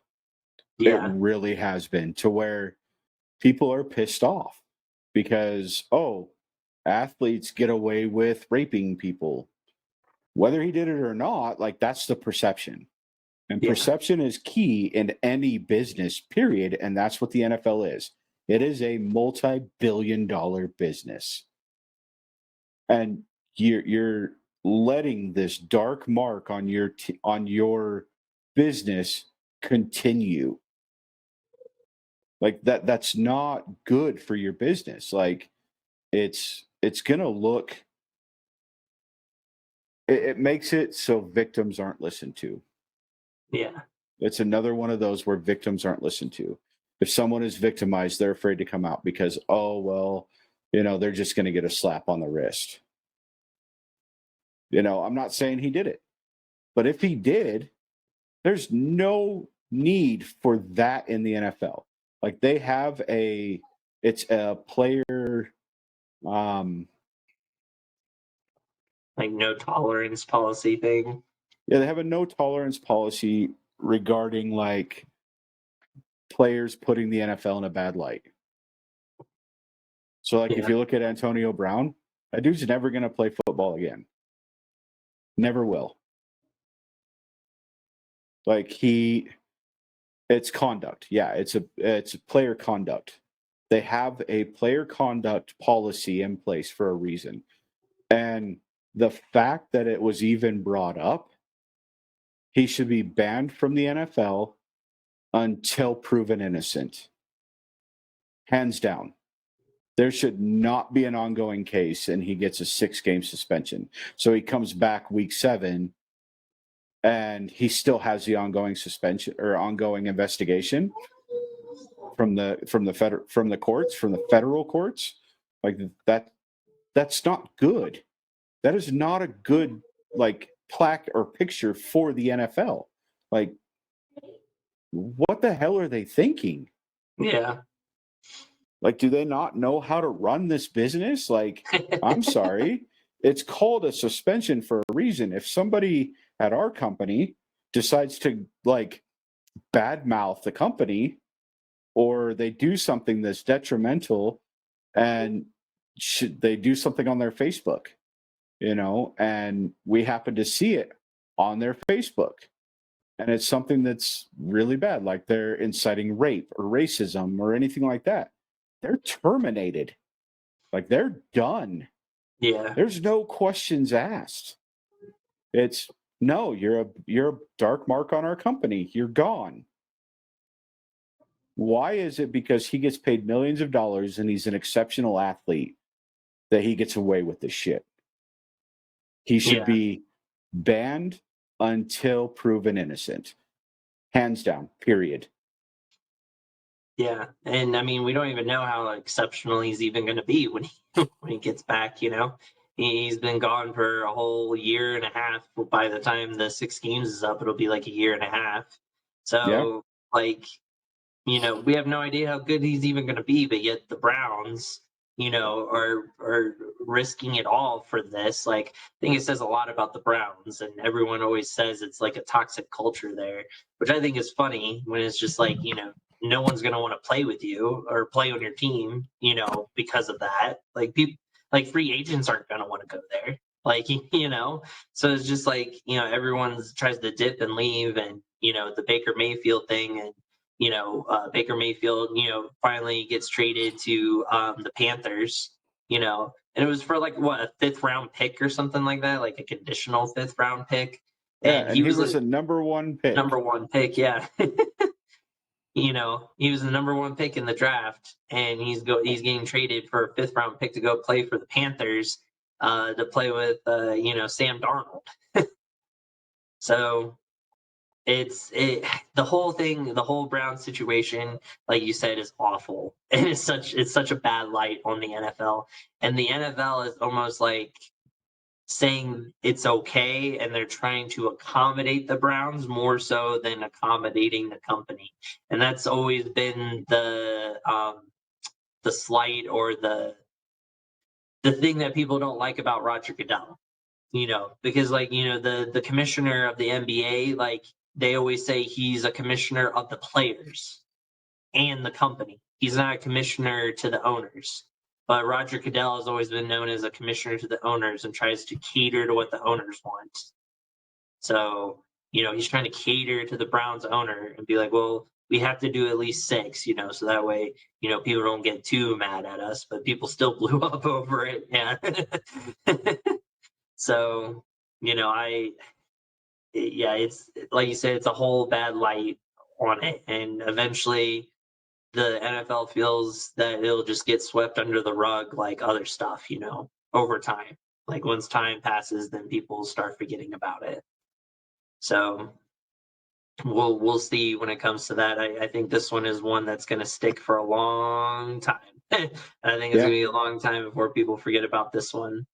[SPEAKER 2] It really has been, to where people are pissed off because, athletes get away with raping people. Whether he did it or not, that's the perception. And perception is key in any business, period. And that's what the NFL is. It is a multi-billion-dollar business. And you're letting this dark mark on your business continue. That's not good for your business. It's gonna look, it makes it so victims aren't listened to.
[SPEAKER 1] Yeah.
[SPEAKER 2] It's another one of those where victims aren't listened to. If someone is victimized, they're afraid to come out because, they're just going to get a slap on the wrist. I'm not saying he did it, but if he did, there's no need for that in the NFL. They have it's a player,
[SPEAKER 1] no tolerance policy thing.
[SPEAKER 2] Yeah, they have a no tolerance policy regarding players putting the NFL in a bad light. So, if you look at Antonio Brown, that dude's never going to play football again. Never will. It's conduct. Yeah, it's player conduct. They have a player conduct policy in place for a reason. And the fact that it was even brought up, he should be banned from the NFL until proven innocent. Hands down. There should not be an ongoing case and he gets a 6-game suspension. So he comes back week 7 and he still has the ongoing suspension or ongoing investigation from the federal courts. Like that's not good. That is not a good like plaque or picture for the NFL. Like, what the hell are they thinking?
[SPEAKER 1] Yeah.
[SPEAKER 2] Like, do they not know how to run this business? Like, I'm sorry. It's called a suspension for a reason. If somebody at our company decides to like badmouth the company or they do something that's detrimental and should they do something on their Facebook, and we happen to see it on their Facebook. And it's something that's really bad, like they're inciting rape or racism or anything like that. They're terminated. Like they're done.
[SPEAKER 1] Yeah.
[SPEAKER 2] There's no questions asked. It's no, you're a dark mark on our company. You're gone. Why is it because he gets paid millions of dollars and he's an exceptional athlete that he gets away with this shit? He should be banned until proven innocent. Hands down, period.
[SPEAKER 1] Yeah. And I mean, we don't even know how exceptional he's even going to be when he gets back, He's been gone for a whole year and a half. By the time the 6 games is up, it'll be like a year and a half. So, like, we have no idea how good he's even going to be, but yet the Browns, are risking it all for this. Like, I think it says a lot about the Browns, and everyone always says it's like a toxic culture there, which I think is funny when it's just like, no one's going to want to play with you or play on your team, because of that. Like people, like free agents aren't going to want to go there. Like, so it's just like, everyone tries to dip and leave, and, the Baker Mayfield thing, and, Baker Mayfield, finally gets traded to the Panthers, and it was for like what, a 5th round pick or something like that, like a conditional 5th round pick.
[SPEAKER 2] Yeah,
[SPEAKER 1] And
[SPEAKER 2] and he was a number 1 pick.
[SPEAKER 1] Number 1 pick, yeah. He was the number 1 pick in the draft, and he's getting traded for a 5th round pick to go play for the Panthers, to play with Sam Darnold. So the whole Brown situation, like you said, is awful, and it's such a bad light on the NFL, and the NFL is almost like saying it's okay, and they're trying to accommodate the Browns more so than accommodating the company, and that's always been the slight or the thing that people don't like about Roger Goodell. Because like, the commissioner of the NBA, like they always say he's a commissioner of the players and the company. He's not a commissioner to the owners. But Roger Goodell has always been known as a commissioner to the owners and tries to cater to what the owners want. So, he's trying to cater to the Browns owner and be like, well, we have to do at least 6, so that way, people don't get too mad at us, but people still blew up over it. Yeah. So, it's like you said, it's a whole bad light on it. And eventually the NFL feels that it'll just get swept under the rug like other stuff, over time. Like once time passes, then people start forgetting about it. So we'll see when it comes to that. I think this one is one that's going to stick for a long time. I think it's going to be a long time before people forget about this one.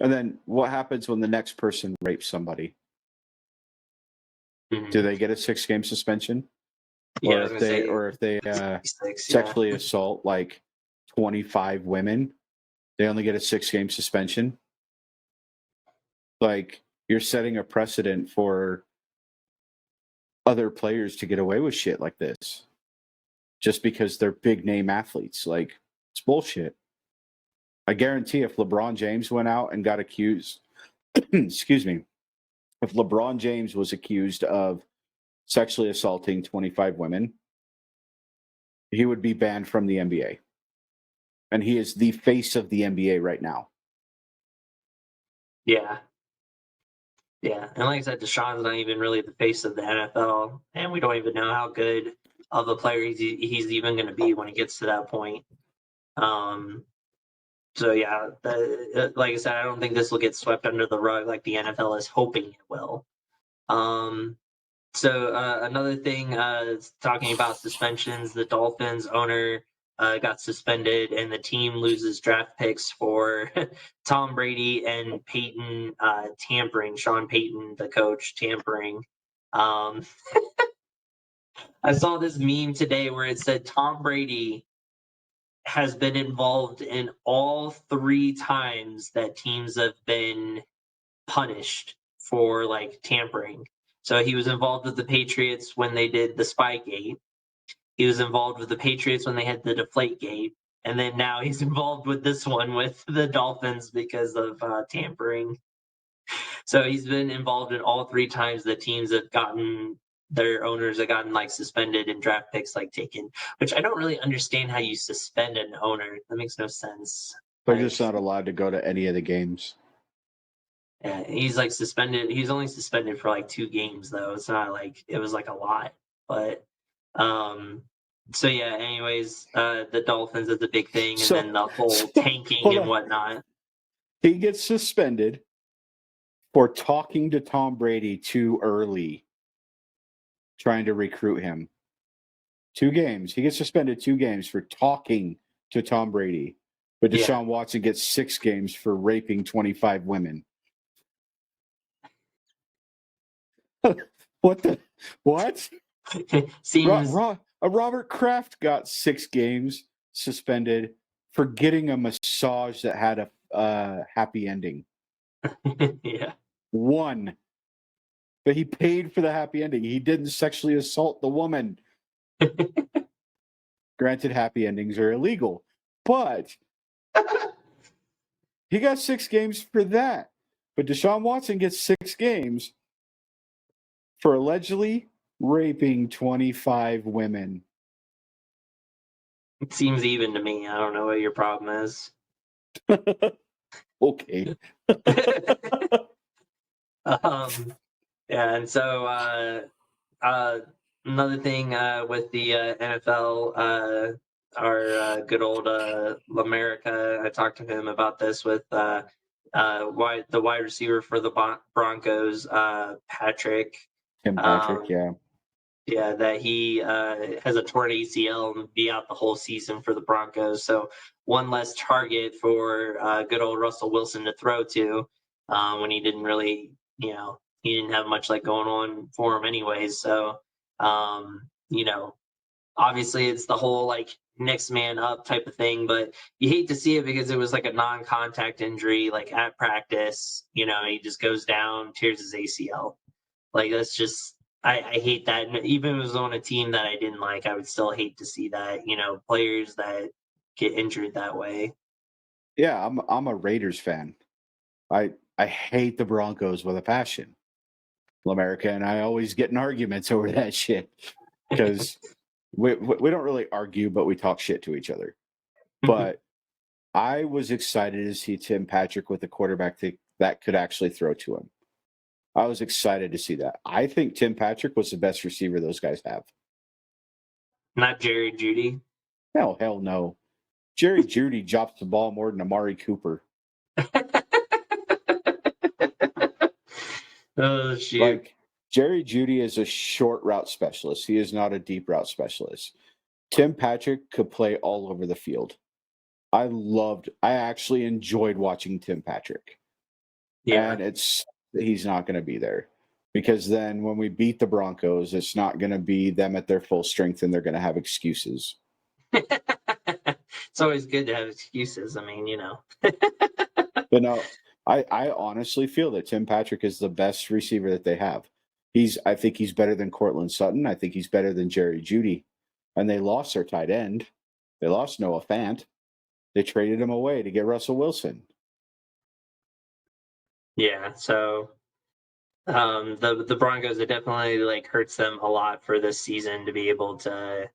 [SPEAKER 2] And then what happens when the next person rapes somebody? Mm-hmm. Do they get a 6-game suspension?
[SPEAKER 1] Yeah,
[SPEAKER 2] or if they sexually assault like 25 women, they only get a 6-game suspension? Like, you're setting a precedent for other players to get away with shit like this just because they're big name athletes. Like, it's bullshit. I guarantee if LeBron James went out and got accused, excuse me, if LeBron James was accused of sexually assaulting 25 women, he would be banned from the NBA. and he is the face of the NBA right now.
[SPEAKER 1] Yeah. Yeah. And like I said, Deshaun's not even really the face of the NFL, and we don't even know how good of a player he's even going to be when he gets to that point. So yeah, like I said, I don't think this will get swept under the rug like the NFL is hoping it will. Um, another thing, talking about suspensions, the Dolphins owner got suspended, and the team loses draft picks for Tom Brady and Peyton tampering. Sean Payton, the coach, tampering. Um, I saw this meme today where it said Tom Brady has been involved in all 3 times that teams have been punished for like tampering. So he was involved with the Patriots when they did the Spygate. He was involved with the Patriots when they had the Deflategate, and then now he's involved with this one with the Dolphins because of tampering. So he's been involved in all 3 times that teams have gotten their owners have gotten like suspended and draft picks like taken, which I don't really understand how you suspend an owner. That makes no sense.
[SPEAKER 2] They're
[SPEAKER 1] Like,
[SPEAKER 2] just not allowed to go to any of the games.
[SPEAKER 1] yeah, he's like suspended. He's only suspended for like 2 games though. It's not like it was like a lot, but um. So yeah. Anyways, the Dolphins is the big thing, and then the whole tanking and whatnot.
[SPEAKER 2] He gets suspended for talking to Tom Brady too early, trying to recruit him. 2 games. He gets suspended 2 games for talking to Tom Brady. But
[SPEAKER 1] Yeah.
[SPEAKER 2] Deshaun Watson gets 6 games for raping 25 women. What?
[SPEAKER 1] Seems
[SPEAKER 2] Robert Kraft got 6 games suspended for getting a massage that had a happy ending.
[SPEAKER 1] yeah.
[SPEAKER 2] 1. But he paid for the happy ending. He didn't sexually assault the woman. Granted, happy endings are illegal, but he got 6 games for that. But Deshaun Watson gets 6 games for allegedly raping 25 women.
[SPEAKER 1] It seems even to me. I don't know what your problem is.
[SPEAKER 2] Okay.
[SPEAKER 1] Yeah, and so another thing with the NFL, our good old Lamerica, I talked to him about this with the wide receiver for the Broncos, Patrick.
[SPEAKER 2] Tim Patrick, yeah.
[SPEAKER 1] Yeah, that he has a torn ACL and be out the whole season for the Broncos. So one less target for good old Russell Wilson to throw to when he didn't really, he didn't have much like going on for him anyways. So, obviously it's the whole like next man up type of thing, but you hate to see it because it was like a non-contact injury, like at practice, he just goes down, tears his ACL. Like that's just I hate that. And even if it was on a team that I didn't like, I would still hate to see that, players that get injured that way.
[SPEAKER 2] Yeah, I'm a Raiders fan. I hate the Broncos with a passion. America and I always get in arguments over that shit because we don't really argue, but we talk shit to each other. But I was excited to see Tim Patrick with a quarterback that could actually throw to him. I was excited to see that. I think Tim Patrick was the best receiver those guys have.
[SPEAKER 1] Not Jerry Jeudy.
[SPEAKER 2] Hell no. Jerry Jeudy drops the ball more than Amari Cooper.
[SPEAKER 1] Oh shoot.
[SPEAKER 2] Like Jerry Jeudy is a short route specialist. He is not a deep route specialist. Tim Patrick could play all over the field. I actually enjoyed watching Tim Patrick.
[SPEAKER 1] Yeah.
[SPEAKER 2] And he's not going to be there because then when we beat the Broncos, it's not going to be them at their full strength and they're going to have excuses.
[SPEAKER 1] It's always good to have excuses. I mean,
[SPEAKER 2] But no, I honestly feel that Tim Patrick is the best receiver that they have. I think he's better than Cortland Sutton. I think he's better than Jerry Jeudy. And they lost their tight end. They lost Noah Fant. They traded him away to get Russell Wilson.
[SPEAKER 1] Yeah. So the Broncos, it definitely like hurts them a lot for this season to be able to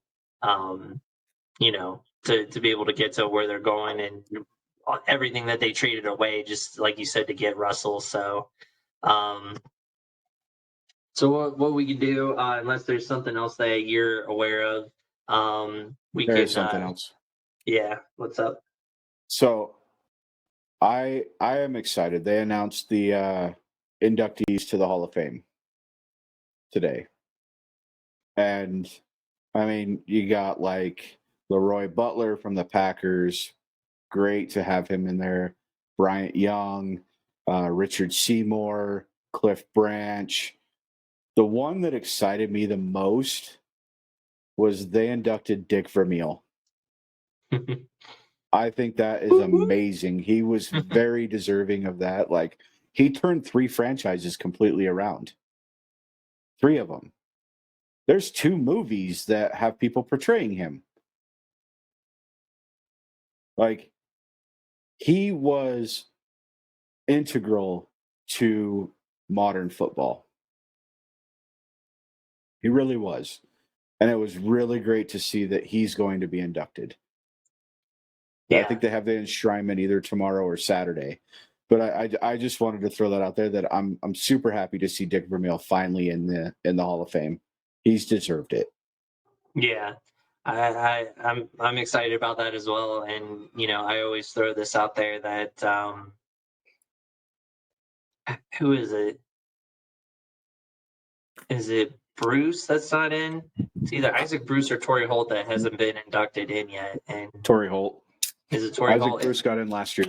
[SPEAKER 1] to be able to get to where they're going and everything that they traded away, just like you said, to get Russell. So, what we can do, unless there's something else that you're aware of, we
[SPEAKER 2] There
[SPEAKER 1] can.
[SPEAKER 2] is something else.
[SPEAKER 1] Yeah, what's up?
[SPEAKER 2] So I am excited. They announced the inductees to the Hall of Fame today. And I mean, you got like Leroy Butler from the Packers. Great to have him in there. Bryant Young, Richard Seymour, Cliff Branch. The one that excited me the most was they inducted Dick Vermeil. I think that is amazing. He was very deserving of that. Like, he turned 3 franchises completely around. 3 of them. There's 2 movies that have people portraying him. Like, he was integral to modern football. He really was. And it was really great to see that he's going to be inducted.
[SPEAKER 1] Yeah.
[SPEAKER 2] I think they have the enshrinement either tomorrow or Saturday. But I just wanted to throw that out there that I'm super happy to see Dick Vermeil finally in the Hall of Fame. He's deserved it.
[SPEAKER 1] Yeah. I'm excited about that as well. And, I always throw this out there that who is it? Is it Bruce that's not in? It's either Isaac Bruce or Torrey Holt that hasn't been inducted in yet. And
[SPEAKER 2] Torrey Holt.
[SPEAKER 1] is it Torrey
[SPEAKER 2] Isaac
[SPEAKER 1] Holt?
[SPEAKER 2] Bruce got in last year.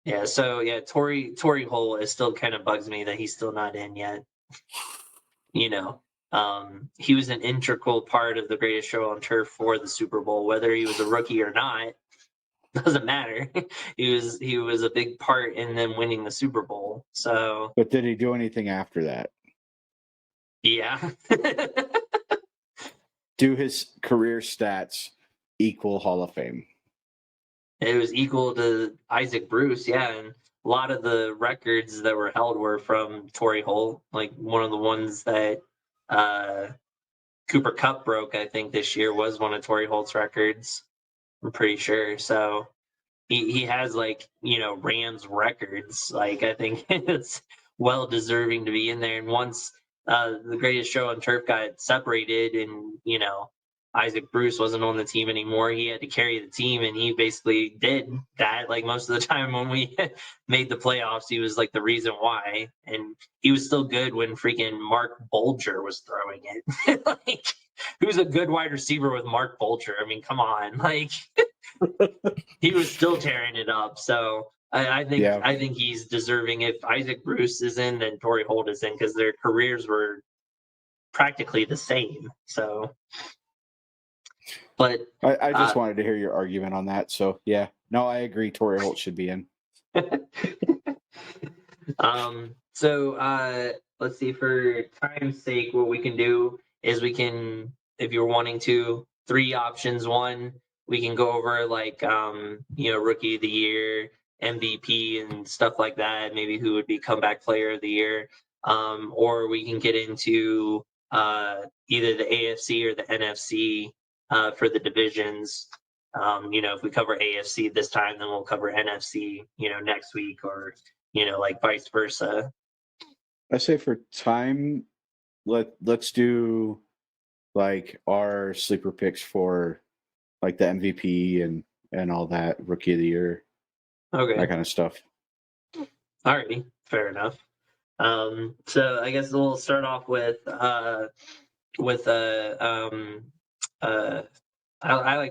[SPEAKER 1] Yeah, so yeah, Torrey Holt is still kind of bugs me that he's still not in yet. He was an integral part of the greatest show on turf for the Super Bowl, whether he was a rookie or not. Doesn't matter. He was a big part in them winning the Super Bowl. So,
[SPEAKER 2] But did he do anything after that?
[SPEAKER 1] yeah.
[SPEAKER 2] Do his career stats equal Hall of Fame?
[SPEAKER 1] It was equal to Isaac Bruce, yeah, and a lot of the records that were held were from Torrey Holt. Like one of the ones that uh, Cooper Kupp broke, I think this year was one of Torrey Holt's records. I'm pretty sure. So he has Rams records. Like I think it's well deserving to be in there. And once the greatest show on turf got separated, and Isaac Bruce wasn't on the team anymore, he had to carry the team, and he basically did that. Like most of the time when we made the playoffs, he was like the reason why, and he was still good when freaking Mark Bulger was throwing it. Like, who's a good wide receiver with Mark Bulger? I mean, come on, like. He was still tearing it up. So I think he's deserving. If Isaac Bruce is in, then Torrey Holt is in, because their careers were practically the same. So, but
[SPEAKER 2] I just wanted to hear your argument on that. So yeah, no, I agree. Torrey Holt should be in.
[SPEAKER 1] Let's see, for time's sake, what we can do is we can, if you're wanting to, 3 options. One, we can go over rookie of the year, MVP, and stuff like that. Maybe who would be comeback player of the year. Or we can get into either the AFC or the NFC for the divisions. If we cover AFC this time, then we'll cover NFC, next week, or like vice versa.
[SPEAKER 2] I say for time, let's do like our sleeper picks for like the MVP and all that, rookie of the year,
[SPEAKER 1] Okay.
[SPEAKER 2] that kind of stuff.
[SPEAKER 1] Alrighty, fair enough. So I guess we'll start off with I like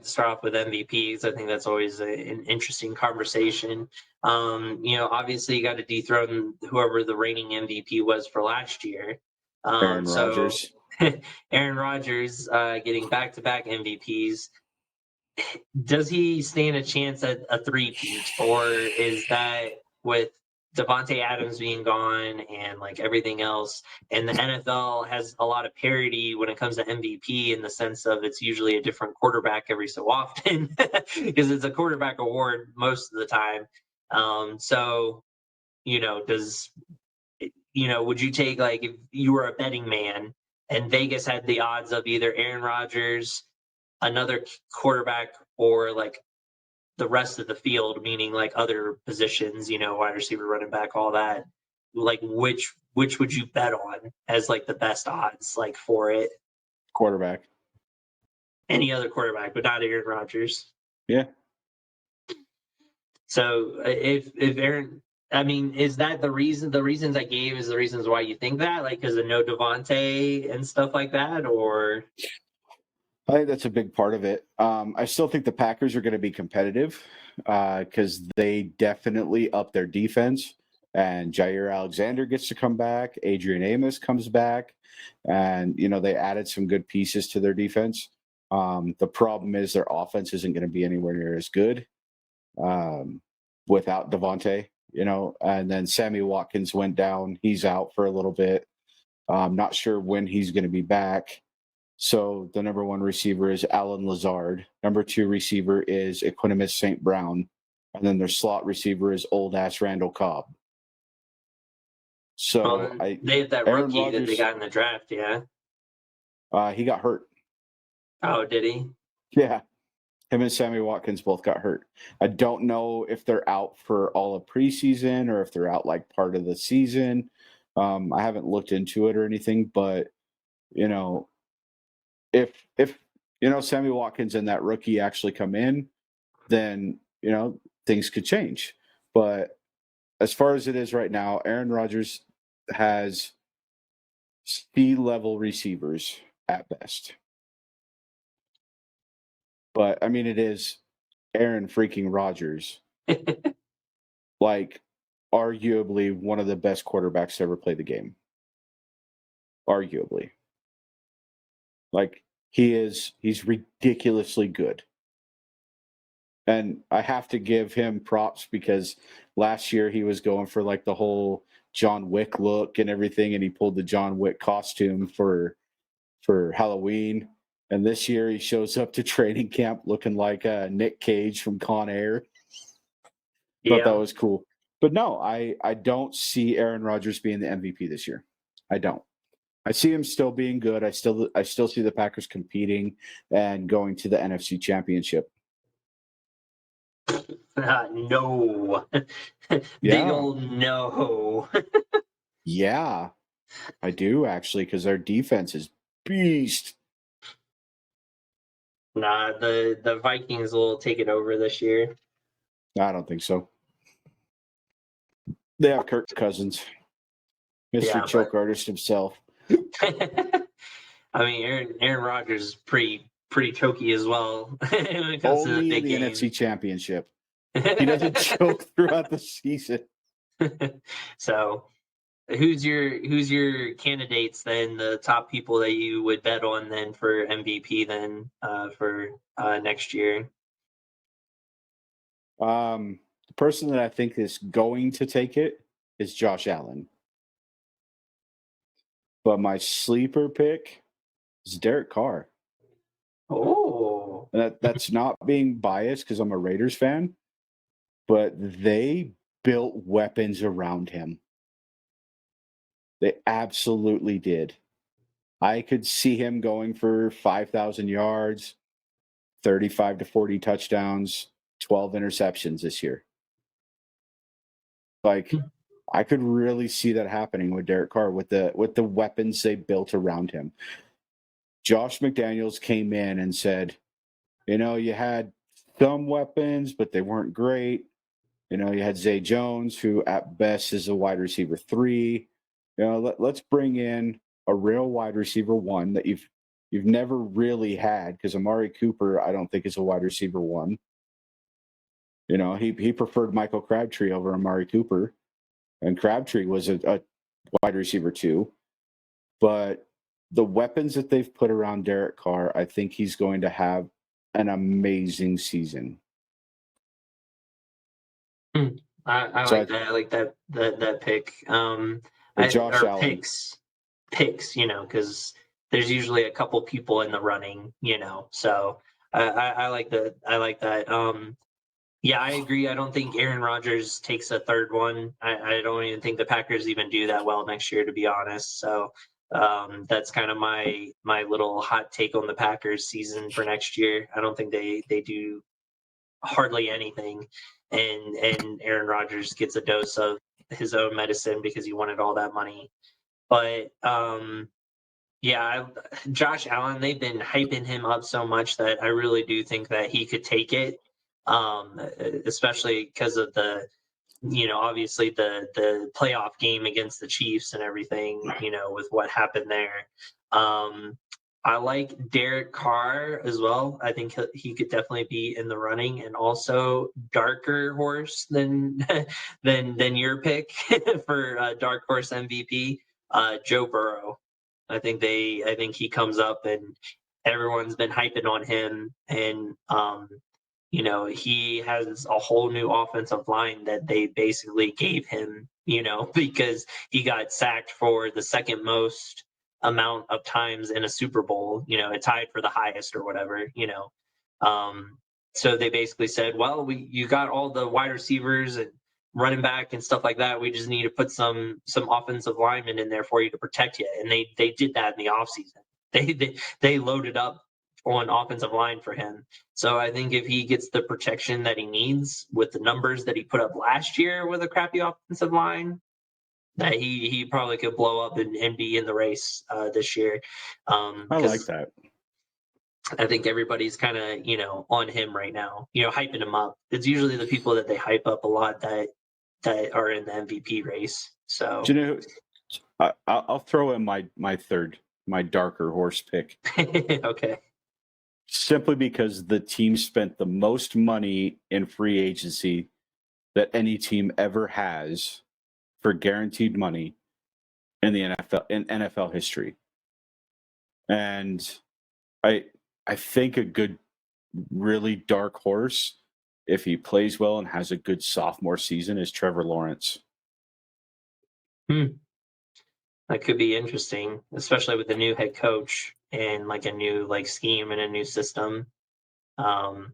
[SPEAKER 1] to start off with MVPs. I think that's always an interesting conversation. Obviously you got to dethrone whoever the reigning MVP was for last year.
[SPEAKER 2] Aaron Rodgers.
[SPEAKER 1] Aaron Rodgers getting back-to-back MVPs. Does he stand a chance at a three-peat, or is that with Devontae Adams being gone and like everything else, and the NFL has a lot of parity when it comes to MVP, in the sense of it's usually a different quarterback every so often, because it's a quarterback award most of the time. So does would you take, like, if you were a betting man and Vegas had the odds of either Aaron Rodgers, another quarterback or like the rest of the field, meaning like other positions, wide receiver, running back, all that, like which would you bet on as like the best odds like for it?
[SPEAKER 2] Quarterback.
[SPEAKER 1] Any other quarterback, but not Aaron Rodgers.
[SPEAKER 2] Yeah.
[SPEAKER 1] So if Aaron, I mean, is that the reason? The reasons I gave is the reasons why you think that, like because of no Devontae and stuff like that, or?
[SPEAKER 2] I think that's a big part of it. I still think the Packers are going to be competitive because they definitely up their defense. And Jair Alexander gets to come back. Adrian Amos comes back. And, they added some good pieces to their defense. The problem is their offense isn't going to be anywhere near as good without Devontae, And then Sammy Watkins went down. He's out for a little bit. I'm not sure when he's going to be back. So the number one receiver is Alan Lazard. Number two receiver is Equanimus St. Brown. And then their slot receiver is old ass Randall Cobb. So
[SPEAKER 1] they have that
[SPEAKER 2] Aaron
[SPEAKER 1] rookie
[SPEAKER 2] Rodgers,
[SPEAKER 1] that they got in the draft, yeah.
[SPEAKER 2] He got hurt.
[SPEAKER 1] Oh, did he?
[SPEAKER 2] Yeah. Him and Sammy Watkins both got hurt. I don't know if they're out for all of preseason or if they're out like part of the season. I haven't looked into it or anything, but if Sammy Watkins and that rookie actually come in, then things could change. But as far as it is right now, Aaron Rodgers has C-level receivers at best. But I mean, it is Aaron freaking Rodgers, like arguably one of the best quarterbacks to ever play the game. Arguably, like he's ridiculously good. And I have to give him props because last year he was going for like the whole John Wick look and everything, and he pulled the John Wick costume for Halloween. And this year he shows up to training camp looking like Nick Cage from Con Air. Thought that was cool. But no, I don't see Aaron Rodgers being the MVP this year. I don't. I see him still being good. I still see the Packers competing and going to the NFC Championship.
[SPEAKER 1] No. Big old no.
[SPEAKER 2] Yeah, I do actually, because their defense is beast.
[SPEAKER 1] Nah, the Vikings will take it over this year.
[SPEAKER 2] I don't think so. They have Kirk Cousins, Mr. Choke Artist himself.
[SPEAKER 1] I mean, Aaron Rodgers is pretty chokey as well when it comes
[SPEAKER 2] Only
[SPEAKER 1] to the big
[SPEAKER 2] in the
[SPEAKER 1] games.
[SPEAKER 2] NFC Championship. He doesn't choke throughout the season.
[SPEAKER 1] So, who's your candidates then? The top people that you would bet on then for MVP then for next year?
[SPEAKER 2] The person that I think is going to take it is Josh Allen. But my sleeper pick is Derek Carr.
[SPEAKER 1] Oh.
[SPEAKER 2] That's not being biased because I'm a Raiders fan, but they built weapons around him. They absolutely did. I could see him going for 5,000 yards, 35 to 40 touchdowns, 12 interceptions this year. Like, I could really see that happening with Derek Carr with the weapons they built around him. Josh McDaniels came in and said, you had some weapons, but they weren't great. You had Zay Jones, who at best is a wide receiver 3. Let's bring in a real wide receiver 1 that you've never really had, because Amari Cooper, I don't think, is a wide receiver 1. He preferred Michael Crabtree over Amari Cooper, and Crabtree was a wide receiver 2. But the weapons that they've put around Derek Carr, I think he's going to have an amazing season.
[SPEAKER 1] I like that. I like that pick.
[SPEAKER 2] Josh Allen.
[SPEAKER 1] Picks, because there's usually a couple people in the running, So I like that. I like that. Yeah, I agree. I don't think Aaron Rodgers takes a third one. I don't even think the Packers even do that well next year, to be honest. So That's kind of my little hot take on the Packers season for next year. I don't think they do hardly anything, and Aaron Rodgers gets a dose of his own medicine because he wanted all that money. But yeah, Josh Allen, they've been hyping him up so much that I really do think that he could take it, especially because of the, obviously the playoff game against the Chiefs and everything, with what happened there. Um, I like Derek Carr as well. I think he could definitely be in the running, and also darker horse than than your pick for dark horse MVP, Joe Burrow. I think he comes up and everyone's been hyping on him, and he has a whole new offensive line that they basically gave him, because he got sacked for the second most amount of times in a Super Bowl. It tied for the highest or whatever. Um, so they basically said, well, you got all the wide receivers and running back and stuff like that. We just need to put some offensive linemen in there for you to protect you. And they did that in the offseason. They loaded up on offensive line for him. So I think if he gets the protection that he needs with the numbers that he put up last year with a crappy offensive line, that he probably could blow up and be in the race this year.
[SPEAKER 2] I like that.
[SPEAKER 1] I think everybody's kind of on him right now, hyping him up. It's usually the people that they hype up a lot that are in the MVP race. So
[SPEAKER 2] Do you know, I'll throw in my darker horse pick.
[SPEAKER 1] okay.
[SPEAKER 2] Simply because the team spent the most money in free agency that any team ever has for guaranteed money in the NFL history. And I think a good, really dark horse, if he plays well and has a good sophomore season, is Trevor Lawrence.
[SPEAKER 1] That could be interesting, especially with the new head coach and like a new scheme and a new system. Um,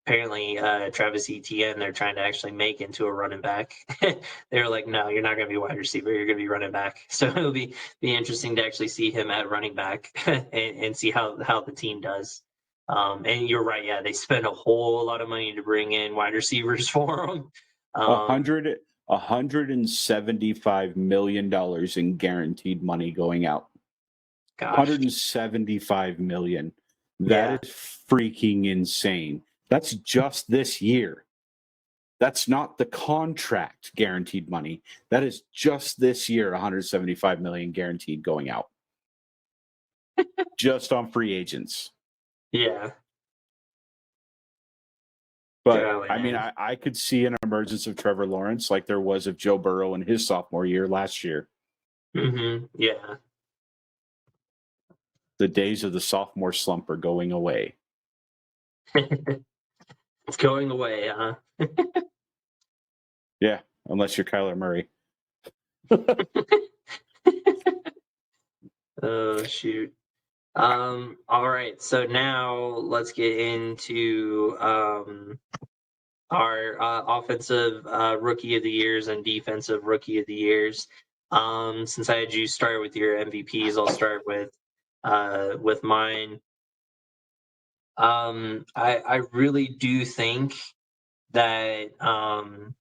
[SPEAKER 1] Apparently, Travis Etienne, they're trying to actually make into a running back. They were like, no, you're not going to be wide receiver. You're going to be running back. So it'll be interesting to actually see him at running back and see how the team does. And you're right. Yeah, they spent a whole lot of money to bring in wide receivers for him.
[SPEAKER 2] $175 million in guaranteed money going out.
[SPEAKER 1] Gosh.
[SPEAKER 2] 175 million. That is freaking insane. That's just this year. That's not the contract guaranteed money. That is just this year, 175 million guaranteed going out. Just on free agents.
[SPEAKER 1] Yeah.
[SPEAKER 2] But I mean, I could see an emergence of Trevor Lawrence like there was of Joe Burrow in his sophomore year last year.
[SPEAKER 1] Mm-hmm. Yeah.
[SPEAKER 2] The days of the sophomore slump are going away.
[SPEAKER 1] It's going away, huh?
[SPEAKER 2] Yeah, unless you're Kyler Murray.
[SPEAKER 1] Oh shoot. All right, so now let's get into our offensive rookie of the years and defensive rookie of the years. Since I had you start with your MVPs, I'll start with mine. I really do think that Aiden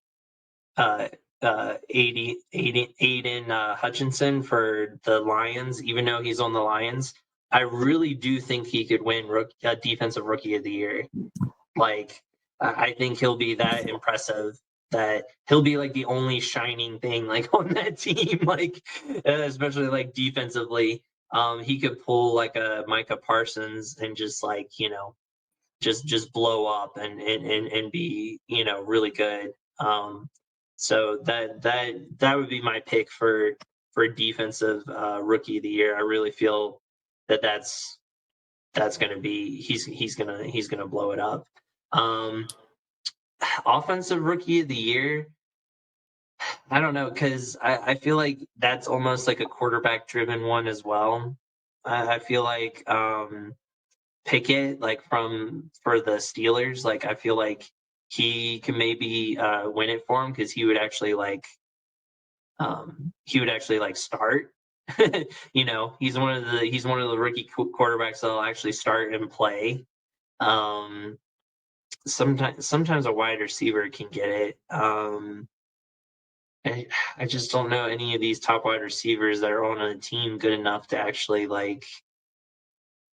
[SPEAKER 1] Hutchinson for the Lions, even though he's on the Lions, I really do think he could win defensive rookie of the year. Like, I think he'll be that impressive that he'll be like the only shining thing like on that team, like especially like defensively. He could pull like a Micah Parsons and just just blow up and be really good. So that would be my pick for defensive rookie of the year. I really feel that's going to be he's gonna blow it up. Offensive rookie of the year, I don't know, because I feel like that's almost like a quarterback driven one as well. I feel like Pickett, like for the Steelers, like I feel like he can maybe win it for him because he would actually like start. He's one of the rookie quarterbacks that'll actually start and play. Sometimes a wide receiver can get it. I just don't know any of these top wide receivers that are on a team good enough to actually like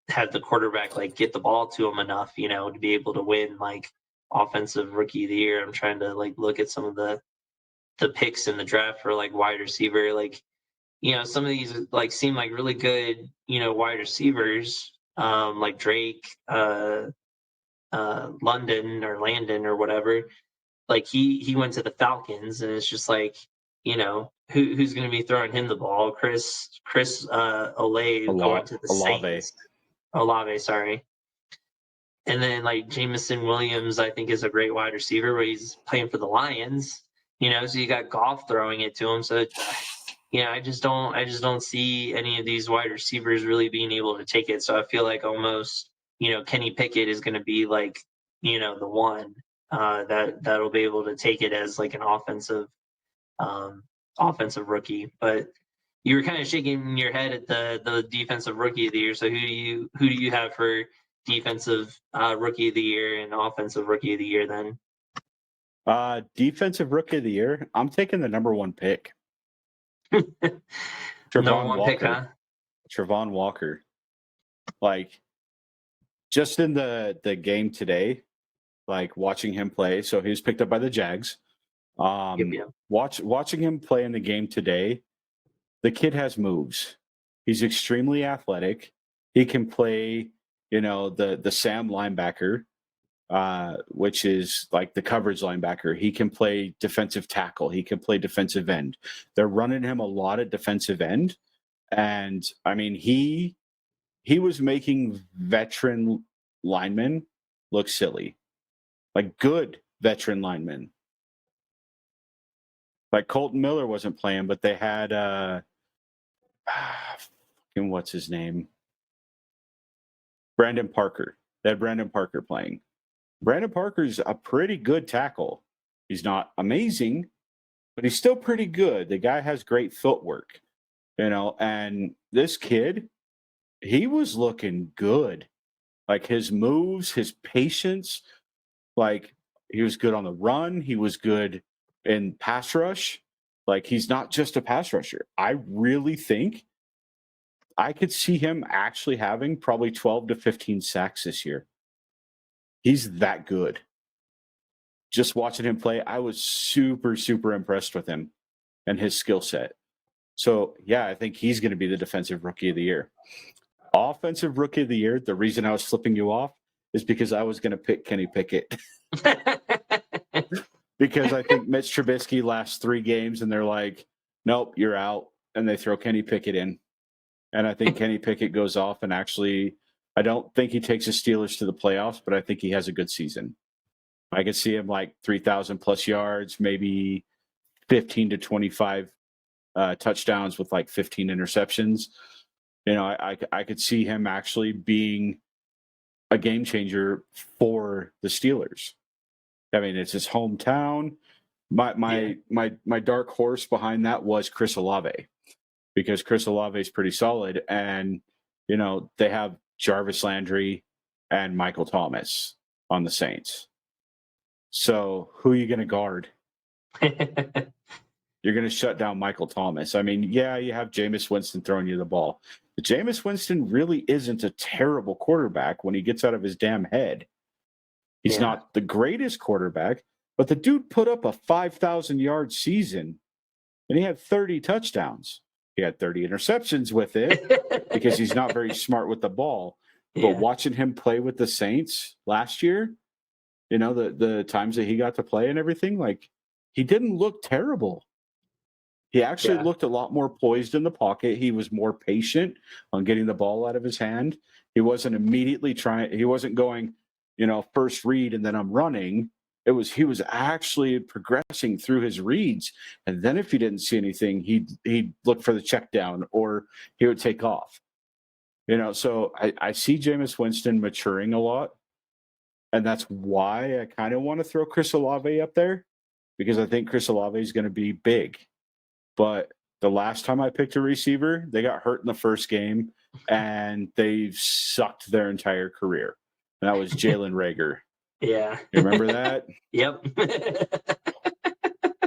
[SPEAKER 1] have the quarterback like get the ball to him enough, to be able to win like offensive rookie of the year. I'm trying to like look at some of the picks in the draft for like wide receiver. Like, some of these like seem like really good, wide receivers, like Drake, London or Landon or whatever. Like he went to the Falcons, and it's just like, who's going to be throwing him the ball? Chris Olave going to the
[SPEAKER 2] Olave.
[SPEAKER 1] Saints. Olave, sorry. And then like Jamison Williams, I think is a great wide receiver, but he's playing for the Lions. So you got Goff throwing it to him. So I just don't see any of these wide receivers really being able to take it. So I feel like almost, Kenny Pickett is going to be like, the one that'll be able to take it as like an offensive rookie. But you were kind of shaking your head at the defensive rookie of the year. So who do you have for defensive rookie of the year and offensive rookie of the year then?
[SPEAKER 2] Defensive rookie of the year. I'm taking the number one pick.
[SPEAKER 1] Number one pick, huh?
[SPEAKER 2] Travon Walker. Like, just in the game today, like watching him play. So he was picked up by the Jags.
[SPEAKER 1] Yep.
[SPEAKER 2] Watching him play in the game today, the kid has moves. He's extremely athletic. He can play, the Sam linebacker, which is like the coverage linebacker. He can play defensive tackle. He can play defensive end. They're running him a lot at defensive end. And I mean, he was making veteran linemen look silly, like good veteran linemen. Like Colton Miller wasn't playing, but they had what's his name? Brandon Parker. They had Brandon Parker playing. Brandon Parker's a pretty good tackle. He's not amazing, but he's still pretty good. The guy has great footwork, and this kid, he was looking good. Like his moves, his patience, like he was good on the run. He was good in pass rush. Like he's not just a pass rusher. I really think I could see him actually having probably 12 to 15 sacks this year. He's that good. Just watching him play, I was super, super impressed with him and his skill set. So, yeah, I think he's going to be the defensive rookie of the year. Offensive rookie of the year, the reason I was flipping you off is because I was going to pick Kenny Pickett. Because I think Mitch Trubisky lasts 3 games and they're like, nope, you're out. And they throw Kenny Pickett in. And I think Kenny Pickett goes off and actually, I don't think he takes the Steelers to the playoffs, but I think he has a good season. I could see him like 3,000 plus yards, maybe 15 to 25 touchdowns with like 15 interceptions. I could see him actually being a game changer for the Steelers. I mean, it's his hometown. My dark horse behind that was Chris Olave, because Chris Olave is pretty solid, and they have Jarvis Landry and Michael Thomas on the Saints. So who are you going to guard? You're going to shut down Michael Thomas. I mean, yeah, you have Jameis Winston throwing you the ball. But Jameis Winston really isn't a terrible quarterback when he gets out of his damn head. He's not the greatest quarterback, but the dude put up a 5,000-yard season, and he had 30 touchdowns. He had 30 interceptions with it because he's not very smart with the ball.
[SPEAKER 1] Yeah.
[SPEAKER 2] But watching him play with the Saints last year, the times that he got to play and everything, like he didn't look terrible. He actually looked a lot more poised in the pocket. He was more patient on getting the ball out of his hand. He wasn't immediately he wasn't going, first read and then I'm running. He was actually progressing through his reads. And then if he didn't see anything, he'd look for the check down or he would take off. So I see Jameis Winston maturing a lot. And that's why I kind of want to throw Chris Olave up there, because I think Chris Olave is going to be big. But The last time I picked a receiver, they got hurt in the first game, and they've sucked their entire career. And that was Jalen Reagor.
[SPEAKER 1] Yeah.
[SPEAKER 2] You remember that?
[SPEAKER 1] Yep.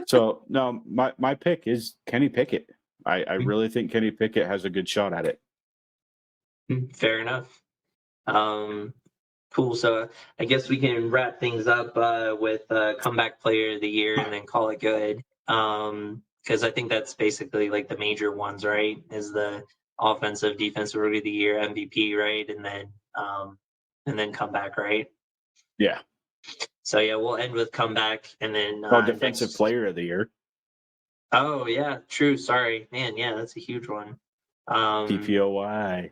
[SPEAKER 2] So no, my pick is Kenny Pickett. I really think Kenny Pickett has a good shot at it.
[SPEAKER 1] Fair enough. Cool. So I guess we can wrap things up with comeback player of the year and then call it good. Because I think that's basically like the major ones, right? Is the offensive, defensive rookie of the year, MVP, right? And then comeback, right?
[SPEAKER 2] Yeah.
[SPEAKER 1] So yeah, we'll end with comeback and then
[SPEAKER 2] Defensive player of the year.
[SPEAKER 1] Oh yeah, true. Sorry, man. Yeah, that's a huge one.
[SPEAKER 2] DPOY.